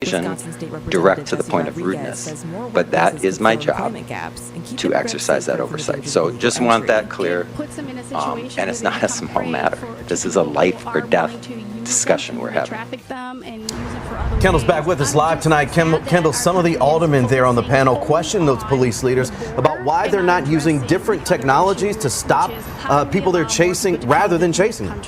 direct to the point of rudeness. But that is my job to exercise that oversight. So just want that clear. And it's not a small matter. This is a life or death discussion we're having. Kendall's back with us live tonight. Kendall, some of the aldermen there on the panel question those police leaders about why they're not using different technologies to stop people they're chasing rather than chasing them.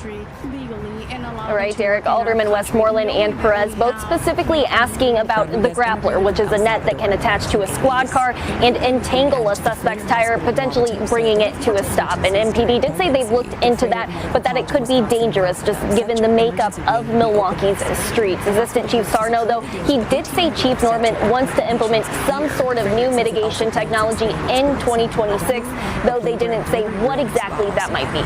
All right, Derek, Alderman Westmoreland and Pearce both specifically asking about the grappler, which is a net that can attach to a squad car and entangle a suspect's tire, potentially bringing it to a stop. And MPD did say they've looked into that, but that it could be dangerous just given the makeup of Milwaukee's streets. Assistant Chief Sarno, though, he did say Chief Norman wants to implement some sort of new mitigation technology in 2026, though they didn't say what exactly that might be.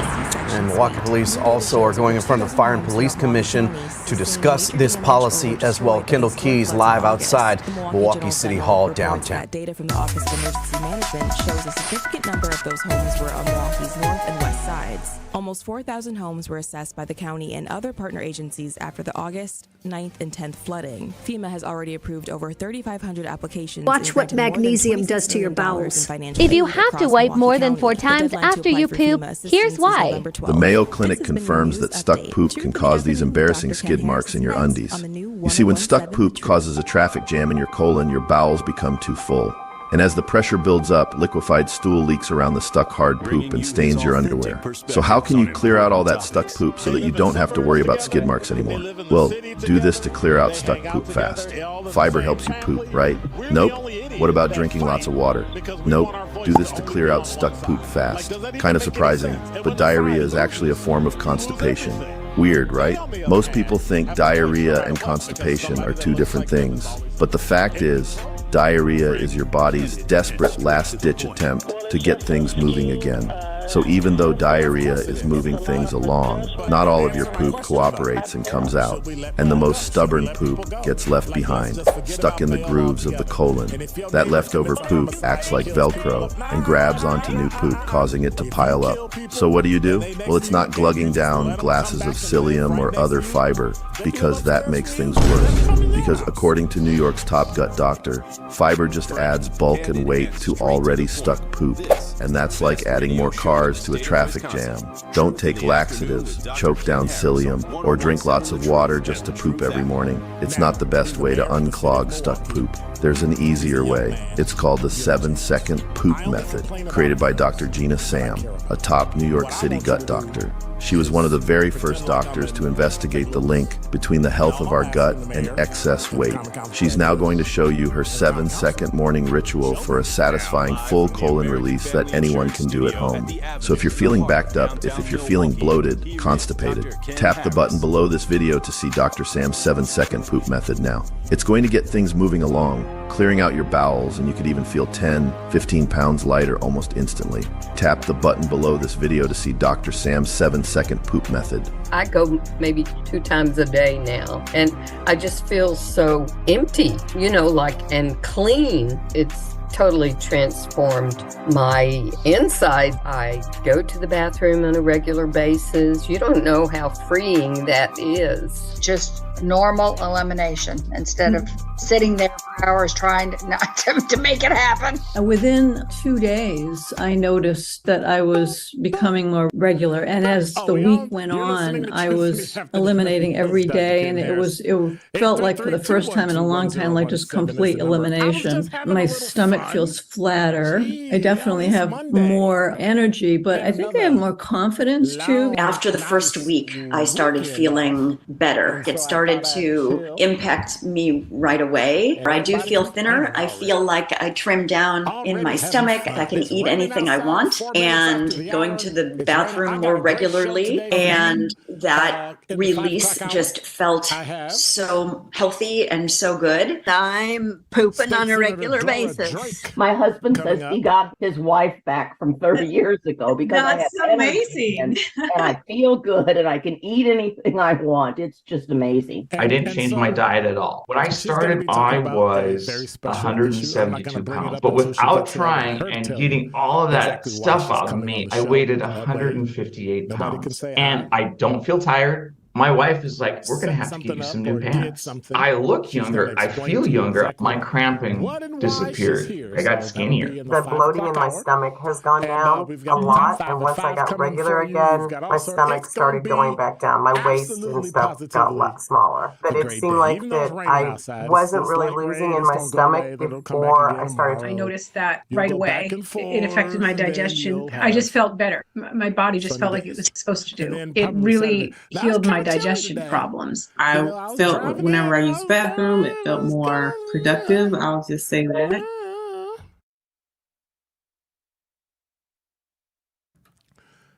And Milwaukee police also are going in front of the Fire and Police Commission to discuss this policy as well. Kendall Keys live outside Milwaukee City Hall downtown. Data from the Office of Emergency Management shows a significant number of those homes were on Milwaukee's north and west sides. Almost 4,000 homes were assessed by the county and other partner agencies after the August 9th and 10th flooding. FEMA has already approved over 3,500 applications. Watch what magnesium does to your bowels. If you have to wipe more than 4 times after you poop, here's why. The Mayo Clinic confirms that stuck poop can cause these embarrassing skid marks in your undies. You see, when stuck poop causes a traffic jam in your colon, your bowels become too full. And as the pressure builds up, liquefied stool leaks around the stuck hard poop and stains your underwear. So how can you clear out all that stuck poop so that you don't have to worry about skid marks anymore? Well, do this to clear out stuck poop fast. Fiber helps you poop, right? Nope. What about drinking lots of water? Nope. Do this to clear out stuck poop fast. Kind of surprising, but diarrhea is actually a form of constipation. Weird, right? Most people think diarrhea and constipation are two different things. But the fact is, diarrhea is your body's desperate last-ditch attempt to get things moving again. So even though diarrhea is moving things along, not all of your poop cooperates and comes out. And the most stubborn poop gets left behind, stuck in the grooves of the colon. That leftover poop acts like Velcro and grabs onto new poop, causing it to pile up. So what do? Well, it's not glugging down glasses of psyllium or other fiber, because that makes things worse. Because according to New York's top gut doctor, fiber just adds bulk and weight to already stuck poop. And that's like adding more cars to a traffic jam. Don't take laxatives, choke down psyllium, or drink lots of water just to poop every morning. It's not the best way to unclog stuck poop. There's an easier way. It's called the 7-second poop method, created by Dr. Gina Sam, a top New York City gut doctor. She was one of the very first doctors to investigate the link between the health of our gut and excess weight. She's now going to show you her 7-second morning ritual for a satisfying full colon release that anyone can do at home. So if you're feeling backed up, if you're feeling bloated, constipated, tap the button below this video to see Dr. Sam's 7-second poop method now. It's going to get things moving along, clearing out your bowels, and you could even feel 10, 15 pounds lighter almost instantly. Tap the button below this video to see Dr. Sam's 7-second poop method. I go maybe 2 times a day now, and I just feel so empty, and clean. It's totally transformed my inside. I go to the bathroom on a regular basis. You don't know how freeing that is. Just normal elimination instead of sitting there for hours trying to make it happen. Within 2 days, I noticed that I was becoming more regular. And as the week went on, I was eliminating every day. And it felt like for the first time in a long time, like just complete elimination. My stomach feels flatter. I definitely have more energy, but I think I have more confidence too. After the first week, I started feeling better. It started to impact me right away. I do feel thinner. I feel like I trim down in my stomach. I can eat anything I want, and going to the bathroom more regularly. And that release just felt so healthy and so good. I'm pooping on a regular basis. My husband says he got his wife back from 30 years ago because I have amazing. And I feel good and I can eat anything I want. It's just amazing. I didn't change my diet at all. When I started, I was 172 pounds, but without trying and getting all of that stuff out of me, I weighed 158 pounds. And I don't feel tired. My wife is like, we're going to have to get you some new pants. I look younger. I feel younger. My cramping disappeared. I got skinnier. The bloating in my stomach has gone down a lot. And once I got regular again, my stomach started going back down. My waist and stuff got a lot smaller. But it seemed like that I wasn't really losing in my stomach before I started. I noticed that right away. It affected my digestion. I just felt better. My body just felt like it was supposed to do. It really healed my digestion problems. I felt whenever I used the bathroom, it felt more productive. I'll just say that.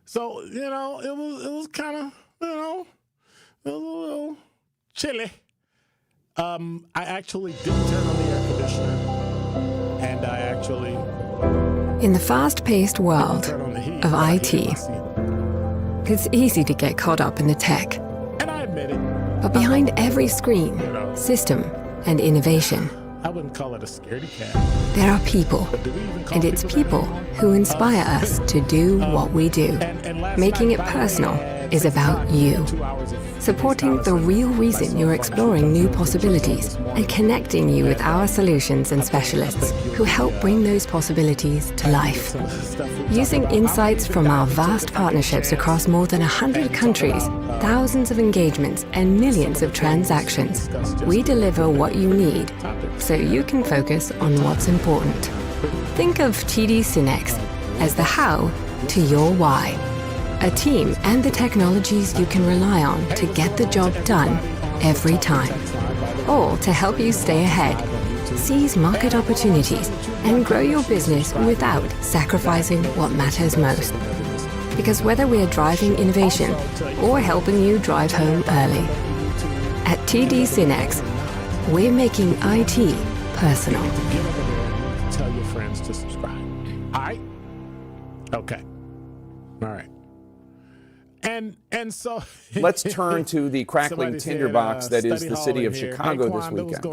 So, it was kind of, it was a little chilly. I actually didn't turn on the air conditioner, and I actually... In the fast-paced world of IT, it's easy to get caught up in the tech. And I admit it. But behind every screen, system, and innovation, I wouldn't call it a scaredy cat. there are people. And it's people who inspire us to do what we do. Making it personal is about you. Supporting the real reason you're exploring new possibilities and connecting you with our solutions and specialists who help bring those possibilities to life. Using insights from our vast partnerships across more than 100 countries, thousands of engagements, and millions of transactions, we deliver what you need so you can focus on what's important. Think of TD SYNNEX as the how to your why. A team and the technologies you can rely on to get the job done every time. All to help you stay ahead, seize market opportunities, and grow your business without sacrificing what matters most. Because whether we're driving innovation or helping you drive home early, at TD SYNNEX, we're making IT personal. Tell your friends to subscribe. All right? Okay. All right. And so let's turn to the crackling tinderbox that is the city of Chicago this weekend.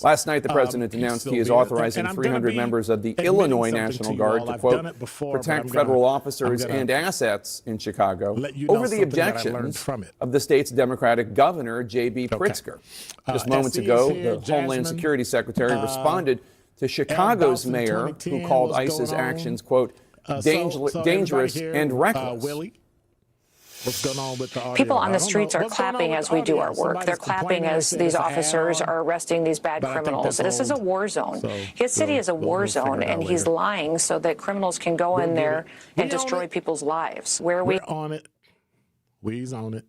Last night, the president announced he is authorizing 300 members of the Illinois National Guard to, quote, protect federal officers and assets in Chicago over the objections of the state's Democratic governor, J.B. Pritzker. Just moments ago, the Homeland Security Secretary responded to Chicago's mayor, who called ICE's actions, quote, dangerous and reckless. What's going on with the audio? People on the streets are clapping as we do our work. They're clapping as these officers are arresting these bad criminals. This is a war zone. His city is a war zone, and he's lying so that criminals can go in there and destroy people's lives. We're on it. We's on it.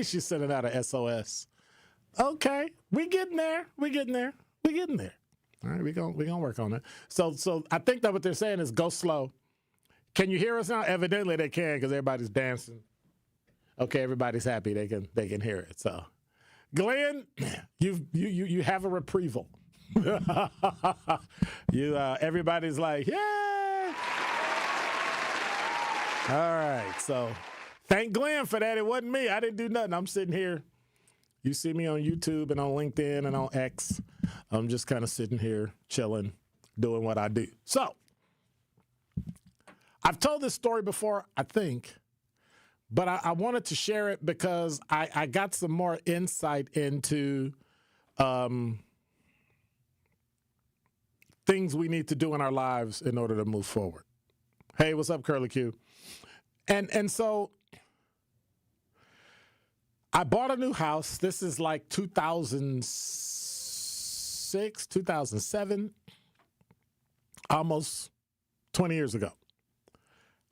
She's sending out a SOS. Okay, we getting there. All right, we're gonna work on it. So I think that what they're saying is go slow. Can you hear us now? Evidently they can, because everybody's dancing. Okay, everybody's happy. They can hear it. So, Glenn, you have a reprieval. Everybody's like, yeah. All right. So thank Glenn for that. It wasn't me. I didn't do nothing. I'm sitting here. You see me on YouTube and on LinkedIn and on X. I'm just kind of sitting here chilling, doing what I do. So I've told this story before, I think, but I wanted to share it because I got some more insight into things we need to do in our lives in order to move forward. Hey, what's up, Curly Q? And so I bought a new house. This is like 2006, 2007, almost 20 years ago.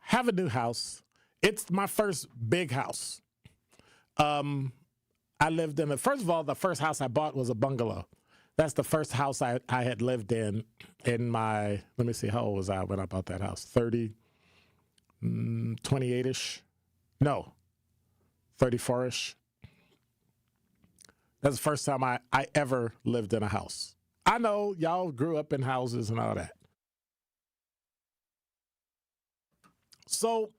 Have a new house. It's my first big house. I lived in first of all, the first house I bought was a bungalow. That's the first house I had lived in my, let me see, how old was I when I bought that house? 28-ish? No, 34-ish. That's the first time I ever lived in a house. I know y'all grew up in houses and all that. So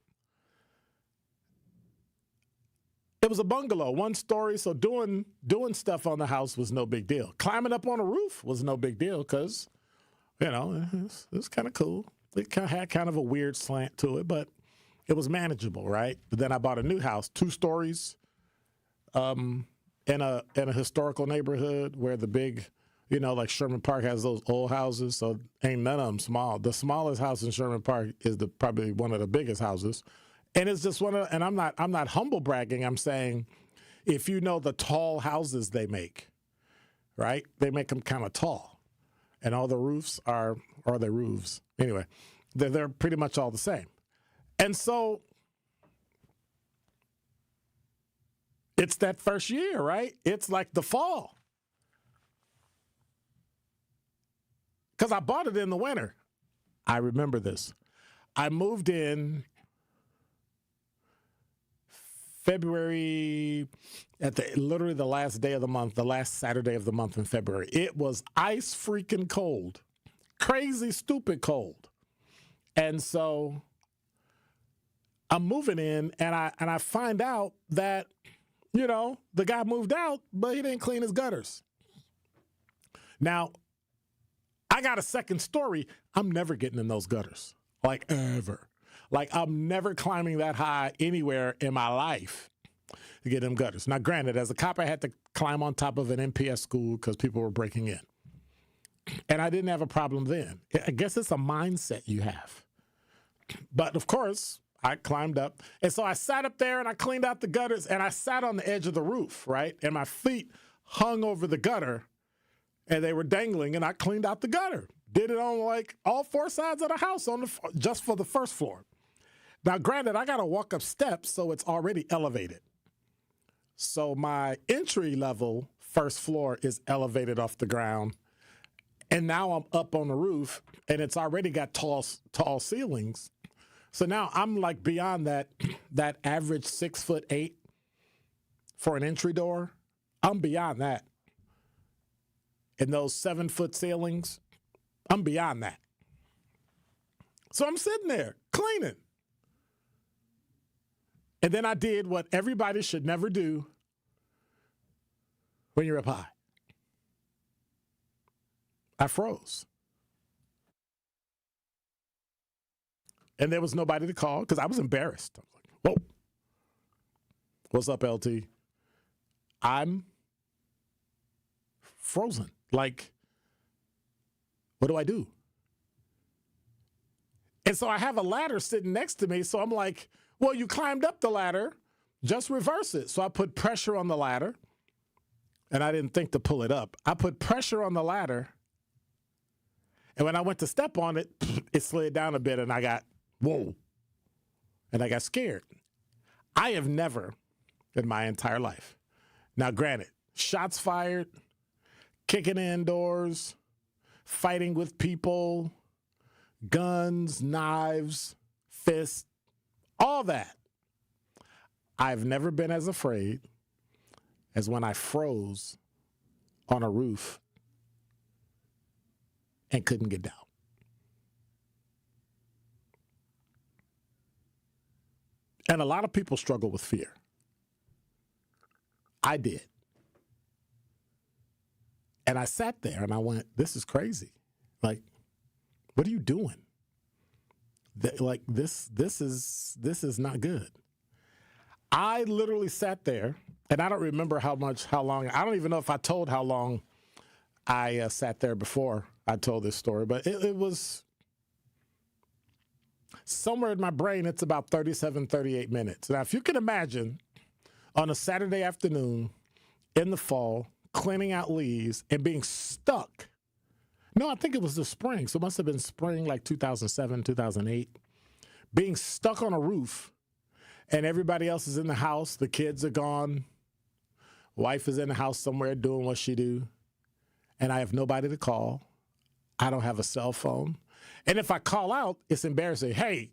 it was a bungalow, one story. So doing stuff on the house was no big deal. Climbing up on a roof was no big deal because, it was kind of cool. It had kind of a weird slant to it, but it was manageable, right? But then I bought a new house, 2 stories, in a historical neighborhood where the big, like Sherman Park has those old houses, so ain't none of them small. The smallest house in Sherman Park is probably one of the biggest houses, and it's just and I'm not humble bragging. I'm saying, if you know the tall houses they make, right? They make them kind of tall, and all the roofs are they roofs anyway. They're pretty much all the same, and so. It's that first year, right? It's like the fall. Because I bought it in the winter. I remember this. I moved in February at literally the last day of the month, the last Saturday of the month in February. It was ice freaking cold. Crazy, stupid cold. And so I'm moving in and I find out that the guy moved out, but he didn't clean his gutters. Now, I got a second story. I'm never getting in those gutters, like ever. Like I'm never climbing that high anywhere in my life to get in gutters. Now, granted, as a cop, I had to climb on top of an MPS school because people were breaking in. And I didn't have a problem then. I guess it's a mindset you have. But, of course, I climbed up. And so I sat up there and I cleaned out the gutters and I sat on the edge of the roof, right? And my feet hung over the gutter and they were dangling and I cleaned out the gutter. Did it on like all 4 sides of the house just for the first floor. Now, granted, I got to walk up steps, so it's already elevated. So my entry level first floor is elevated off the ground. And now I'm up on the roof and it's already got tall ceilings. So now I'm like beyond that average 6'8" for an entry door. I'm beyond that. And those 7-foot ceilings, I'm beyond that. So I'm sitting there cleaning. And then I did what everybody should never do when you're up high. I froze. And there was nobody to call because I was embarrassed. I was like, whoa. What's up, LT? I'm frozen. Like, what do I do? And so I have a ladder sitting next to me. So I'm like, well, you climbed up the ladder. Just reverse it. So I put pressure on the ladder. And I didn't think to pull it up. I put pressure on the ladder. And when I went to step on it, it slid down a bit and I got, whoa. And I got scared. I have never in my entire life. Now, granted, shots fired, kicking in doors, fighting with people, guns, knives, fists, all that. I've never been as afraid as when I froze on a roof and couldn't get down. And a lot of people struggle with fear. I did. And I sat there and I went, this is crazy. Like, what are you doing? Like, this is not good. I literally sat there, and I don't remember how long, I don't even know if I told how long I sat there before I told this story, but it was somewhere in my brain, it's about 37, 38 minutes. Now, if you can imagine on a Saturday afternoon in the fall, cleaning out leaves and being stuck. No, I think it was the spring. So it must have been spring like 2007, 2008. Being stuck on a roof and everybody else is in the house. The kids are gone. Wife is in the house somewhere doing what she do. And I have nobody to call. I don't have a cell phone. And if I call out, it's embarrassing. Hey,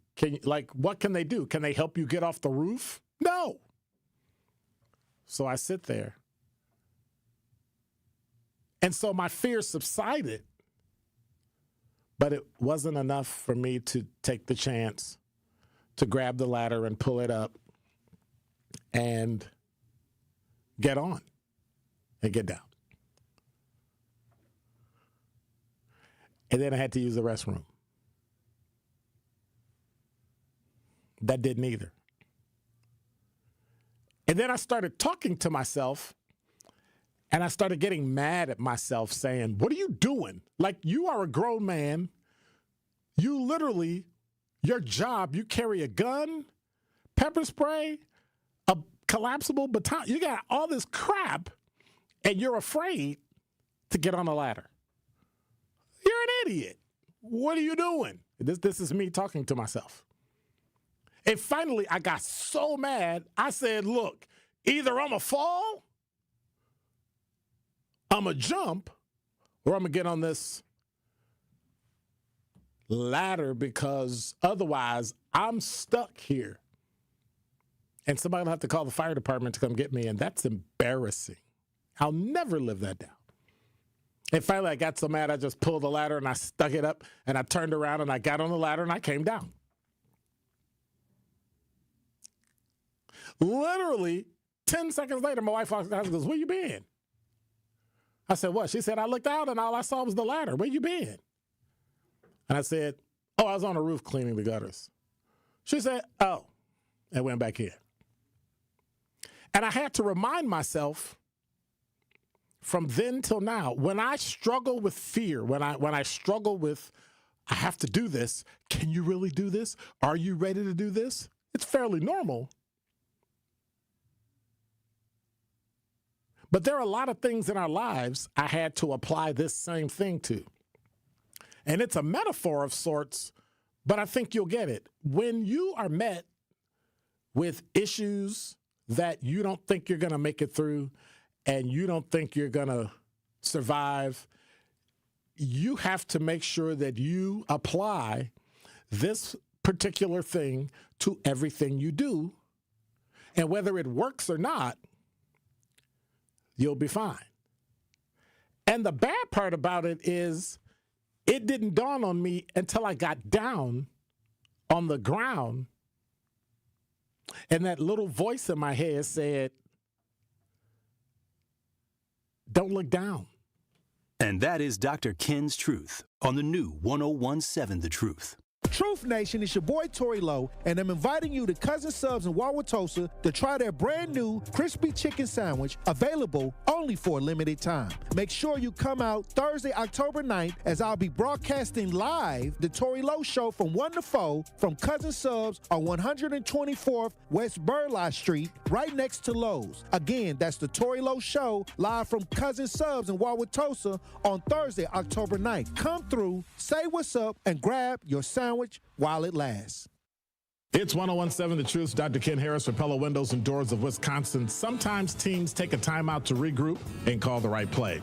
what can they do? Can they help you get off the roof? No. So I sit there. And so my fear subsided, but it wasn't enough for me to take the chance to grab the ladder and pull it up and get on and get down. And then I had to use the restroom. that didn't either. And then I started talking to myself, and I started getting mad at myself saying, what are you doing? Like, you are a grown man. You literally, your job, you carry a gun, pepper spray, a collapsible baton. You got all this crap, and you're afraid to get on a ladder. You're an idiot. What are you doing? This is me talking to myself. And finally, I got so mad, I said, look, either I'm going to fall, I'm going to jump, or I'm going to get on this ladder, because otherwise I'm stuck here. And somebody will have to call the fire department to come get me, and that's embarrassing. I'll never live that down. And finally, I got so mad, I just pulled the ladder and I stuck it up, and I turned around and I got on the ladder and I came down. Literally 10 seconds later, my wife walks out and goes, where you been? I said, what? She said, I looked out and all I saw was the ladder. Where you been? And I said, oh, I was on the roof cleaning the gutters. She said, oh, and went back in. And I had to remind myself from then till now, when I struggle with fear, when I struggle with, I have to do this, can you really do this? Are you ready to do this? It's fairly normal. But there are a lot of things in our lives I had to apply this same thing to. And it's a metaphor of sorts, but I think you'll get it. When you are met with issues that you don't think you're going to make it through, and you don't think you're going to survive, you have to make sure that you apply this particular thing to everything you do. And whether it works or not, you'll be fine. And the bad part about it is it didn't dawn on me until I got down on the ground, and that little voice in my head said, don't look down. And that is Dr. Ken's Truth on the new 101.7 The Truth. Truth Nation, it's your boy Tory Lowe, and I'm inviting you to Cousin Subs in Wauwatosa to try their brand new crispy chicken sandwich, available only for a limited time. Make sure you come out Thursday, October 9th, as I'll be broadcasting live the Tory Lowe Show from 1 to 4 from Cousin Subs on 124th West Burleigh Street, right next to Lowe's. Again, that's the Tory Lowe Show live from Cousin Subs in Wauwatosa on Thursday, October 9th. Come through, say what's up, and grab your sandwich while it lasts. It's 101.7 The Truth. Dr. Ken Harris for Pella Windows and Doors of Wisconsin. Sometimes teams take a timeout to regroup and call the right play.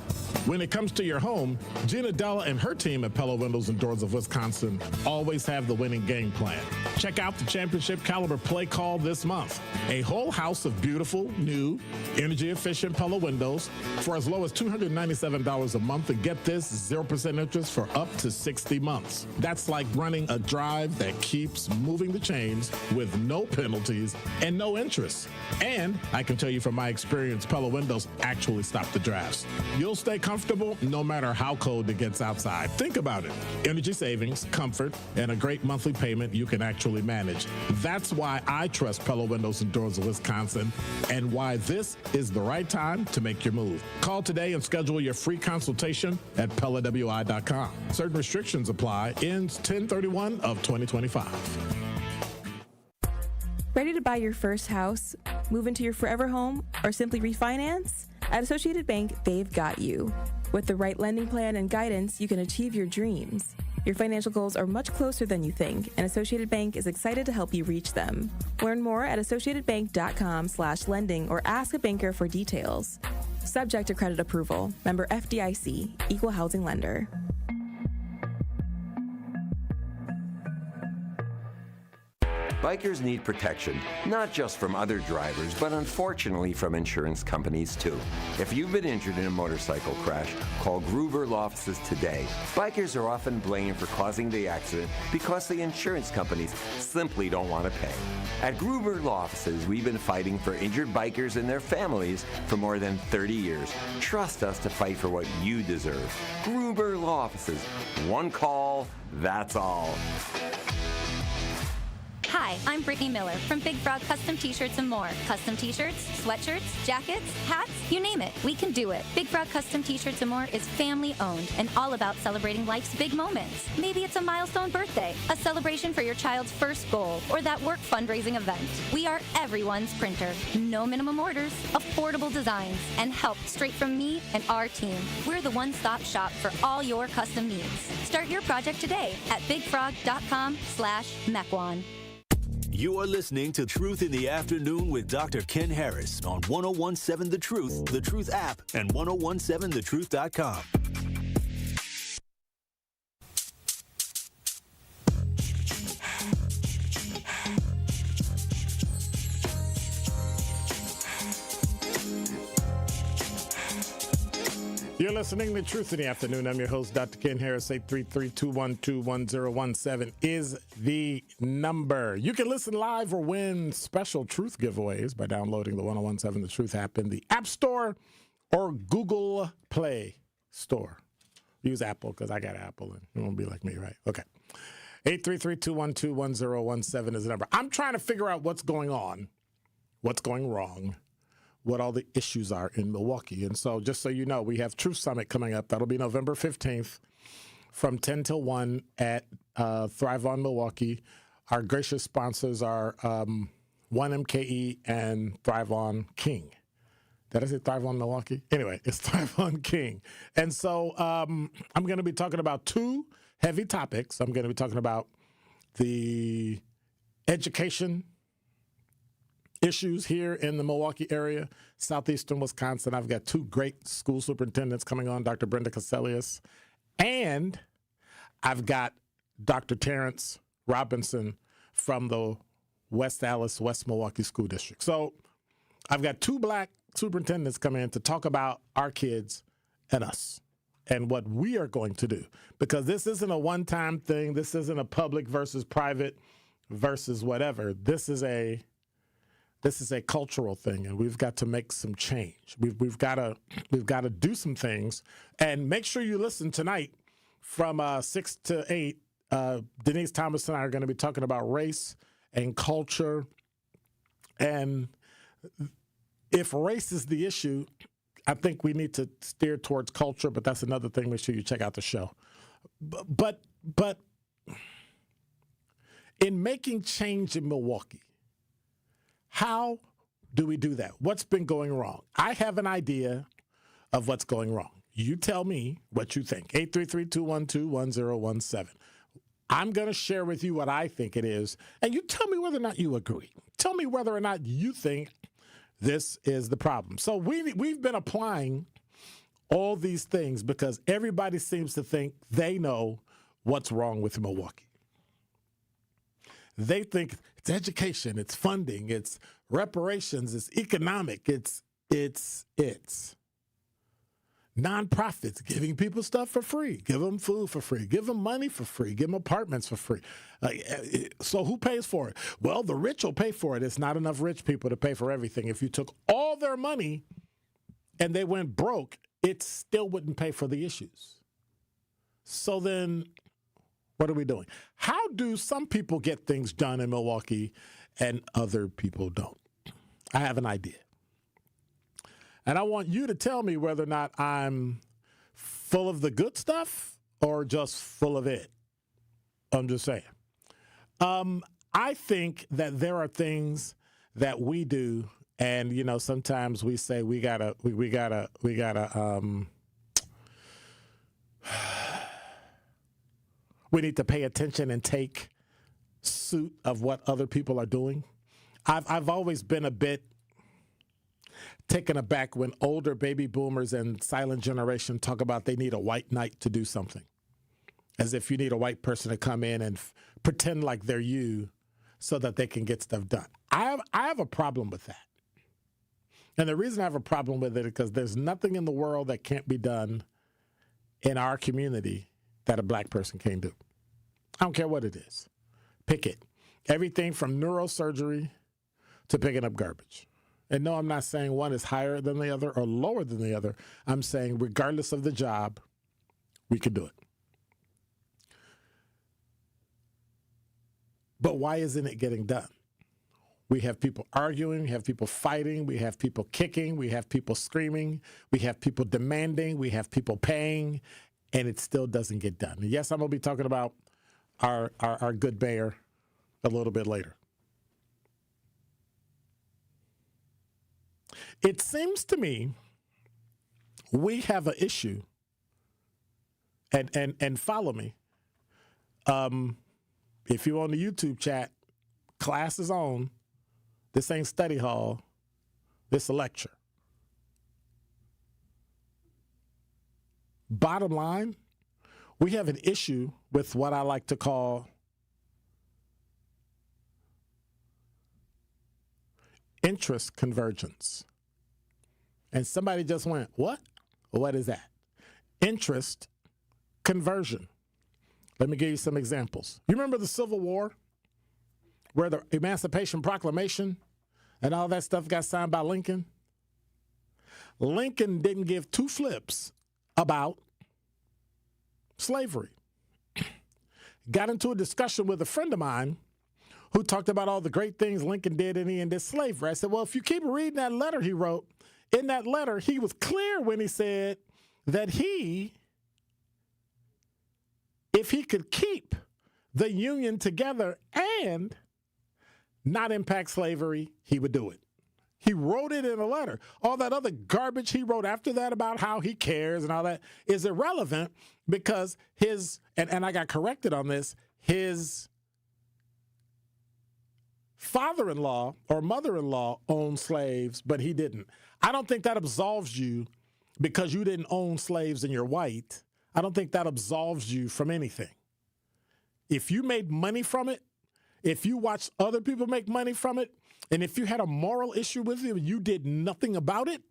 When it comes to your home, Gina Della and her team at Pella Windows and Doors of Wisconsin always have the winning game plan. Check out the championship caliber play call this month. A whole house of beautiful, new, energy-efficient Pella windows for as low as $297 a month, and get this, 0% interest for up to 60 months. That's like running a drive that keeps moving the chains with no penalties and no interest. And I can tell you from my experience, Pella Windows actually stop the drafts. You'll stay comfortable no matter how cold it gets outside. Think about it. Energy savings, comfort, and a great monthly payment you can actually manage. That's why I trust Pella Windows and Doors of Wisconsin, and why this is the right time to make your move. Call today and schedule your free consultation at PellaWI.com. Certain restrictions apply. Ends 10/31 of 2025. Ready to buy your first house, move into your forever home, or simply refinance? At Associated Bank, they've got you. With the right lending plan and guidance, you can achieve your dreams. Your financial goals are much closer than you think, and Associated Bank is excited to help you reach them. Learn more at associatedbank.com/lending or ask a banker for details. Subject to credit approval. Member FDIC, Equal Housing Lender. Bikers need protection, not just from other drivers, but unfortunately from insurance companies too. If you've been injured in a motorcycle crash, call Gruber Law Offices today. Bikers are often blamed for causing the accident because the insurance companies simply don't want to pay. At Gruber Law Offices, we've been fighting for injured bikers and their families for more than 30 years. Trust us to fight for what you deserve. Gruber Law Offices. One call, that's all. Hi, Hi, I'm Brittany Miller from Big Frog Custom T-Shirts and more. Custom T-shirts, sweatshirts, jackets, hats, you name it, we can do it. Big Frog Custom T-Shirts and more is family owned and all about celebrating life's big moments. Maybe it's a milestone birthday, a celebration for your child's first goal, or that work fundraising event. We are everyone's printer. No minimum orders, affordable designs, and help straight from me and our team. We're the one-stop shop for all your custom needs. Start your project today at bigfrog.com/Mequon. You are listening to Truth in the Afternoon with Dr. Ken Harris on 1017 The Truth app, and 1017thetruth.com. You're listening to Truth in the Afternoon. I'm your host, Dr. Ken Harris. 833-212-1017 is the number. You can listen live or win special Truth giveaways by downloading the 1017 The Truth app in the App Store or Google Play Store. Use Apple because I got Apple and you won't be like me, right? Okay. 833-212-1017 is the number. I'm trying to figure out what's going on, what's going wrong, what all the issues are in Milwaukee. And so just so you know, we have Truth Summit coming up. That'll be November 15th from 10 till 1 at Thrive On Milwaukee. Our gracious sponsors are 1MKE and Thrive On King. Did I say Thrive On Milwaukee? Anyway, it's Thrive On King. And so I'm going to be talking about two heavy topics. I'm going to be talking about the education issues here in the Milwaukee area, southeastern Wisconsin. I've got two great school superintendents coming on, Dr. Brenda Caselius, and I've got Dr. Terrence Robinson from the West Allis, West Milwaukee School District. So I've got two black superintendents coming in to talk about our kids and us and what we are going to do, because this isn't a one-time thing. This isn't a public versus private versus whatever. This is a cultural thing, and we've got to make some change. We've got to do some things, and make sure you listen tonight from 6 to 8. Denise Thomas and I are going to be talking about race and culture, and if race is the issue, I think we need to steer towards culture. But that's another thing. Make sure you check out the show. But in making change in Milwaukee, how do we do that? What's been going wrong? I have an idea of what's going wrong. You tell me what you think. 833-212-1017. I'm going to share with you what I think it is, and you tell me whether or not you agree. Tell me whether or not you think this is the problem. So we've been applying all these things because everybody seems to think they know what's wrong with Milwaukee. They think it's education, it's funding, it's reparations, it's economic, it's nonprofits giving people stuff for free, give them food for free, give them money for free, give them apartments for free. So who pays for it? Well, the rich will pay for it. It's not enough rich people to pay for everything. If you took all their money and they went broke, it still wouldn't pay for the issues. So then what are we doing? How do some people get things done in Milwaukee and other people don't? I have an idea. And I want you to tell me whether or not I'm full of the good stuff or just full of it. I'm just saying. I think that there are things that we do, and you know, sometimes we say we gotta we need to pay attention and take suit of what other people are doing. I've always been a bit taken aback when older baby boomers and silent generation talk about they need a white knight to do something, as if you need a white person to come in and pretend like they're you so that they can get stuff done. I have a problem with that. And the reason I have a problem with it is because there's nothing in the world that can't be done in our community that a black person can't do. I don't care what it is. Pick it. Everything from neurosurgery to picking up garbage. And no, I'm not saying one is higher than the other or lower than the other. I'm saying regardless of the job, we could do it. But why isn't it getting done? We have people arguing, we have people fighting, we have people kicking, we have people screaming, we have people demanding, we have people paying, and it still doesn't get done. And yes, I'm going to be talking about our good mayor a little bit later. It seems to me we have an issue, and follow me. If you're on the YouTube chat, class is on. This ain't study hall. This a lecture. Bottom line, we have an issue with what I like to call interest convergence. And somebody just went, what? What is that? Interest conversion. Let me give you some examples. You remember the Civil War, where the Emancipation Proclamation and all that stuff got signed by Lincoln? Lincoln didn't give two flips about slavery. Got into a discussion with a friend of mine who talked about all the great things Lincoln did and he ended slavery. I said, well, if you keep reading that letter he wrote, in that letter, he was clear when he said that if he could keep the Union together and not impact slavery, he would do it. He wrote it in a letter. All that other garbage he wrote after that about how he cares and all that is irrelevant because and I got corrected on this, his father-in-law or mother-in-law owned slaves, but he didn't. I don't think that absolves you because you didn't own slaves and you're white. I don't think that absolves you from anything. If you made money from it, if you watched other people make money from it, and if you had a moral issue with it and you did nothing about it,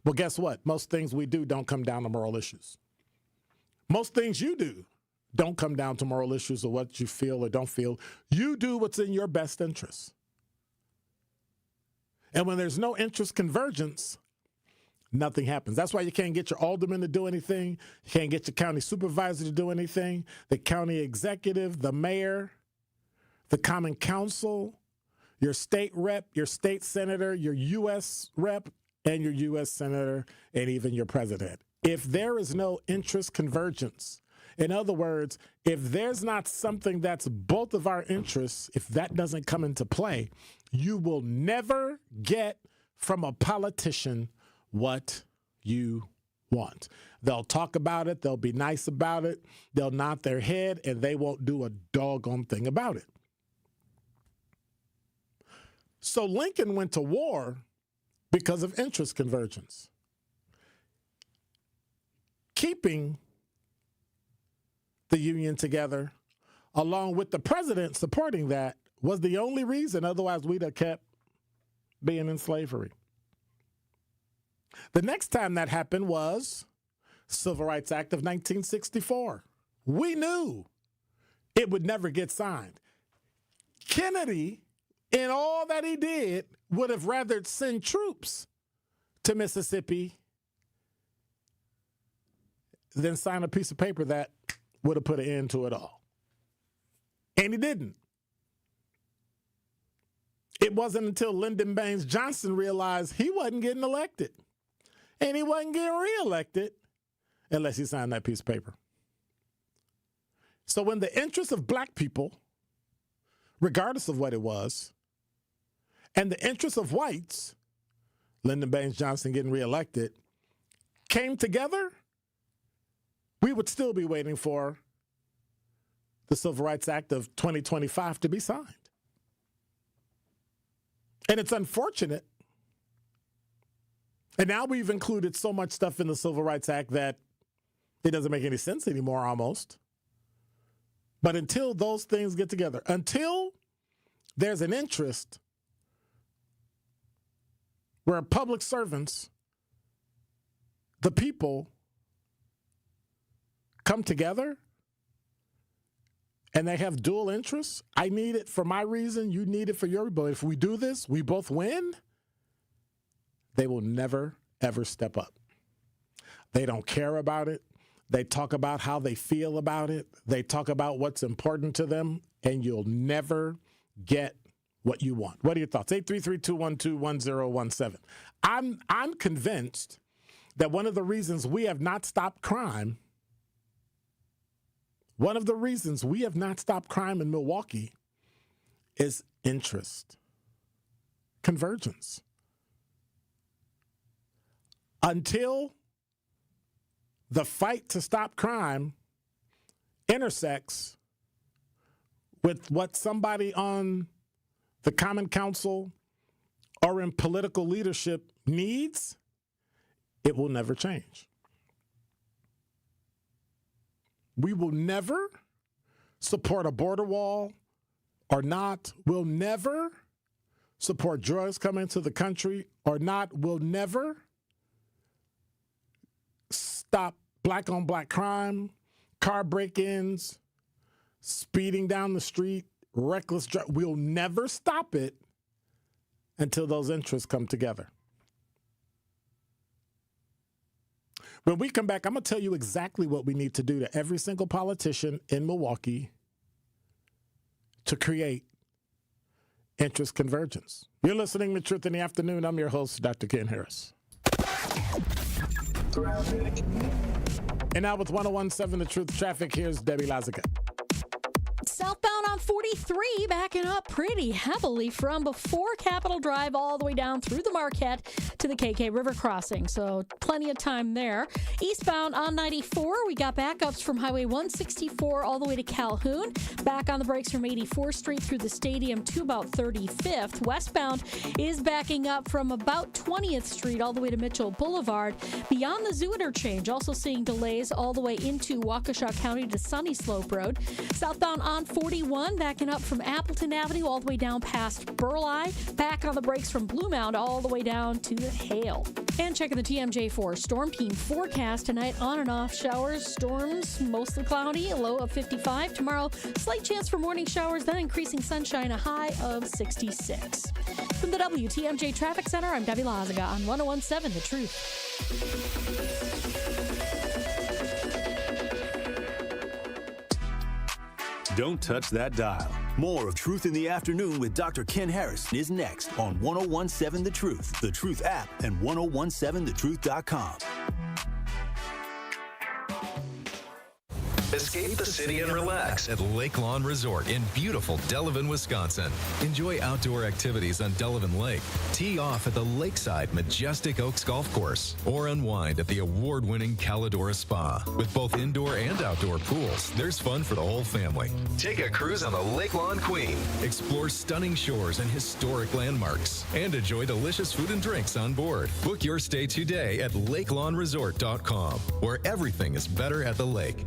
well, guess what? Most things we do don't come down to moral issues. Most things you do don't come down to moral issues or what you feel or don't feel. You do what's in your best interest. And when there's no interest convergence, nothing happens. That's why you can't get your alderman to do anything. You can't get your county supervisor to do anything. The county executive, the mayor, the common council, your state rep, your state senator, your U.S. rep, and your U.S. senator, and even your president. If there is no interest convergence, in other words, if there's not something that's both of our interests, if that doesn't come into play, you will never get from a politician what you want. They'll talk about it, they'll be nice about it, they'll nod their head, and they won't do a doggone thing about it. So Lincoln went to war because of interest convergence. Keeping the Union together, along with the president supporting that, was the only reason. Otherwise, we'd have kept being in slavery. The next time that happened was Civil Rights Act of 1964. We knew it would never get signed. Kennedy, in all that he did, would have rather send troops to Mississippi than sign a piece of paper that would have put an end to it all. And he didn't. It wasn't until Lyndon Baines Johnson realized he wasn't getting elected. And he wasn't getting reelected unless he signed that piece of paper. So when the interests of black people, regardless of what it was, and the interests of whites, Lyndon Baines Johnson getting reelected, came together, we would still be waiting for the Civil Rights Act of 2025 to be signed. And it's unfortunate. And now we've included so much stuff in the Civil Rights Act that it doesn't make any sense anymore almost. But until those things get together, until there's an interest where public servants, the people, come together and they have dual interests. I need it for my reason, you need it for your, but if we do this, we both win. They will never, ever step up. They don't care about it. They talk about how they feel about it. They talk about what's important to them. and you'll never get what you want. What are your thoughts? 833-212-1017. I'm convinced that one of the reasons we have not stopped crime, in Milwaukee is interest, convergence. Until the fight to stop crime intersects with what somebody on the Common Council or in political leadership needs, it will never change. We will never support a border wall or not. We'll never support drugs coming to the country or not. We'll never stop black-on-black crime, car break-ins, speeding down the street, reckless drive. We'll never stop it until those interests come together. When we come back, I'm going to tell you exactly what we need to do to every single politician in Milwaukee to create interest convergence. You're listening to Truth in the Afternoon. I'm your host, Dr. Ken Harris. And now with 101.7 The Truth Traffic, here's Debbie Lazica. Southbound on 43, backing up pretty heavily from before Capitol Drive all the way down through the Marquette to the KK River crossing. So plenty of time there. Eastbound on 94, we got backups from Highway 164 all the way to Calhoun. Back on the brakes from 84th Street through the stadium to about 35th. Westbound is backing up from about 20th Street all the way to Mitchell Boulevard. Beyond the Zoo interchange, also seeing delays all the way into Waukesha County to Sunny Slope Road. Southbound on 41, backing up from Appleton Avenue all the way down past Burleigh. Back on the brakes from Blue Mound all the way down to Hale. And checking the TMJ4 Storm Team forecast tonight, on and off showers, storms, mostly cloudy, a low of 55. Tomorrow, slight chance for morning showers, then increasing sunshine, a high of 66. From the WTMJ Traffic Center, I'm Debbie Lazica on 101.7 The Truth. Don't touch that dial. More of Truth in the Afternoon with Dr. Ken Harris is next on 101.7 The Truth, The Truth app, and 1017thetruth.com. Escape the city and relax at Lake Lawn Resort in beautiful Delavan, Wisconsin. Enjoy outdoor activities on Delavan Lake. Tee off at the lakeside Majestic Oaks Golf Course or unwind at the award-winning Calidora Spa. With both indoor and outdoor pools, there's fun for the whole family. Take a cruise on the Lake Lawn Queen. Explore stunning shores and historic landmarks. And enjoy delicious food and drinks on board. Book your stay today at lakelawnresort.com, where everything is better at the lake.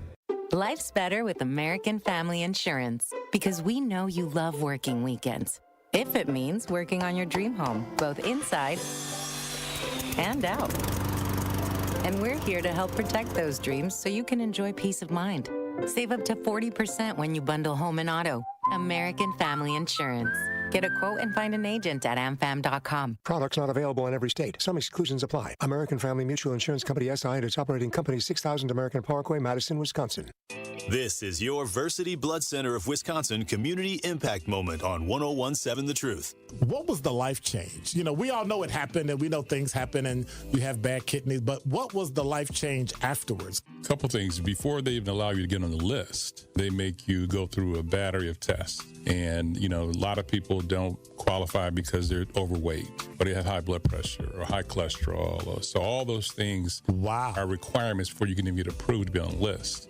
Life's better with American Family Insurance because we know you love working weekends. If it means working on your dream home, both inside and out. And we're here to help protect those dreams so you can enjoy peace of mind. Save up to 40% when you bundle home and auto. American Family Insurance. Get a quote and find an agent at amfam.com. Products not available in every state. Some exclusions apply. American Family Mutual Insurance Company SI and its operating company 6000 American Parkway, Madison, Wisconsin. This is your Versity Blood Center of Wisconsin Community Impact Moment on 101.7 The Truth. What was the life change? You know, we all know it happened and we know things happen and you have bad kidneys, but what was the life change afterwards? A couple things. Before they even allow you to get on the list, they make you go through a battery of tests. And, you know, a lot of people don't qualify because they're overweight or they have high blood pressure or high cholesterol. So all those things are requirements before you can even get approved to be on the list.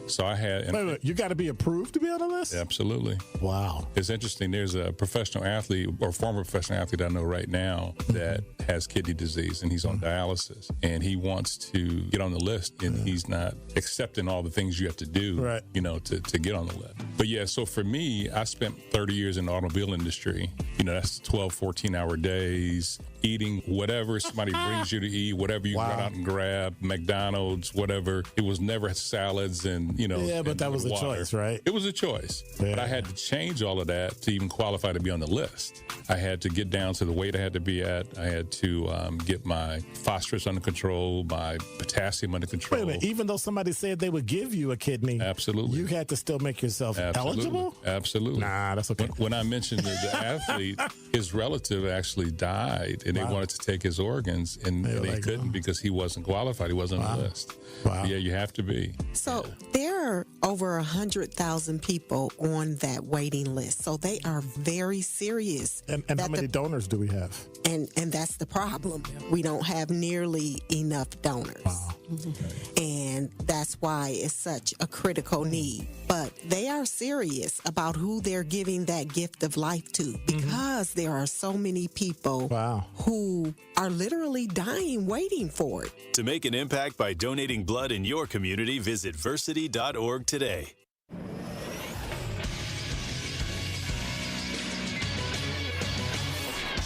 So I had... Wait, you got to be approved to be on the list? Absolutely. Wow. It's interesting. There's a professional athlete or former professional athlete I know right now that has kidney disease and he's on dialysis and he wants to get on the list and he's not accepting all the things you have to do, you know, to get on the list. But yeah, so for me, I spent 30 years in the automobile industry. You know, that's 12, 14-hour days, eating whatever somebody brings you to eat, whatever you run out and grab, McDonald's, whatever. It was never salads and, you know. Yeah, but that was a choice, right? It was a choice. Yeah. But I had to change all of that to even qualify to be on the list. I had to get down to the weight I had to be at. I had to get my phosphorus under control, my potassium under control. Wait a minute, even though somebody said they would give you a kidney, absolutely, you had to still make yourself eligible? Absolutely. Nah, that's okay. When I mentioned the athlete, his relative actually died, and they wanted to take his organs, and they couldn't because he wasn't qualified. He wasn't on the list. Wow. Yeah, you have to be. So there are over 100,000 people on that waiting list. So they are very serious. And how many donors do we have? And that's the problem. We don't have nearly enough donors. Wow. And that's why it's such a critical need. But they are serious about who they're giving that gift of life to, because there are so many people who are literally dying waiting for it. To make an impact by donating blood in your community, visit versity.org today.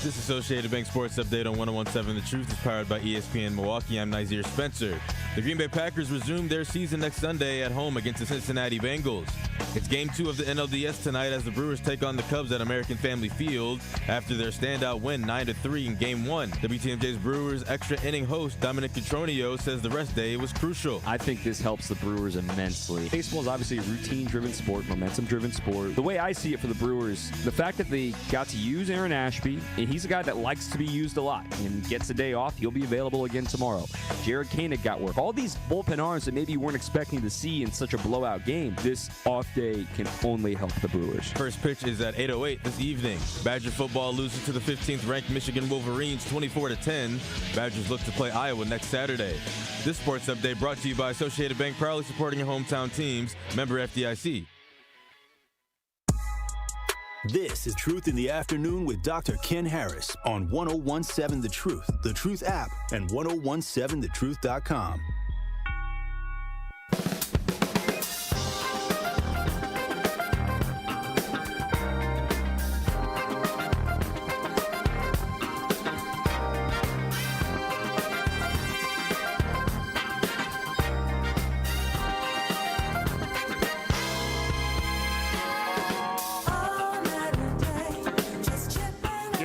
This Associated Bank Sports Update on 101.7 The Truth is powered by ESPN Milwaukee. I'm Nazir Spencer. The Green Bay Packers resume their season next Sunday at home against the Cincinnati Bengals. It's Game 2 of the NLDS tonight as the Brewers take on the Cubs at American Family Field after their standout win 9-3 in Game 1. WTMJ's Brewers extra inning host Dominic Cotroneo says the rest day was crucial. I think this helps the Brewers immensely. Baseball is obviously a routine-driven sport, momentum-driven sport. The way I see it for the Brewers, the fact that they got to use Aaron Ashby, and he's a guy that likes to be used a lot and gets a day off. He'll be available again tomorrow. Jared Koenig got work. All these bullpen arms that maybe you weren't expecting to see in such a blowout game, this off day can only help the Brewers. First pitch is at 8:08 this evening. Badger football loses to the 15th ranked Michigan Wolverines 24-10. Badgers look to play Iowa next Saturday. This sports update brought to you by Associated Bank, proudly supporting your hometown teams. Member FDIC. This is Truth in the Afternoon with Dr. Ken Harris on 101.7 The Truth app, and 1017thetruth.com.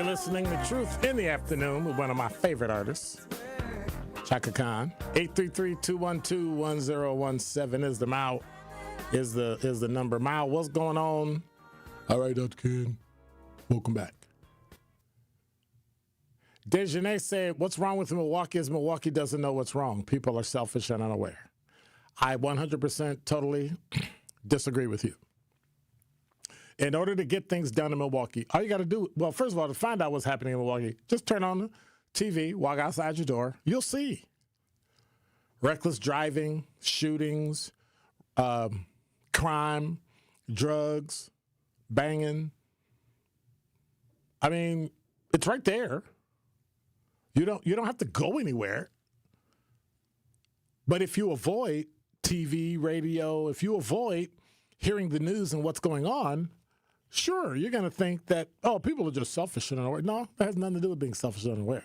Listening to Truth in the Afternoon with one of my favorite artists, Chaka Khan. 833-212-1017 is the Mao, is the number. Mao, what's going on? All right, Dr. Ken. Welcome back. Dejanay said, what's wrong with Milwaukee is Milwaukee doesn't know what's wrong. People are selfish and unaware. I 100% totally disagree with you. In order to get things done in Milwaukee, all you got to do, well, first of all, to find out what's happening in Milwaukee, just turn on the TV, walk outside your door, you'll see. Reckless driving, shootings, crime, drugs, banging. I mean, it's right there. You don't have to go anywhere. But if you avoid TV, radio, if you avoid hearing the news and what's going on, sure, you're going to think that, oh, people are just selfish and unaware. No, that has nothing to do with being selfish and unaware.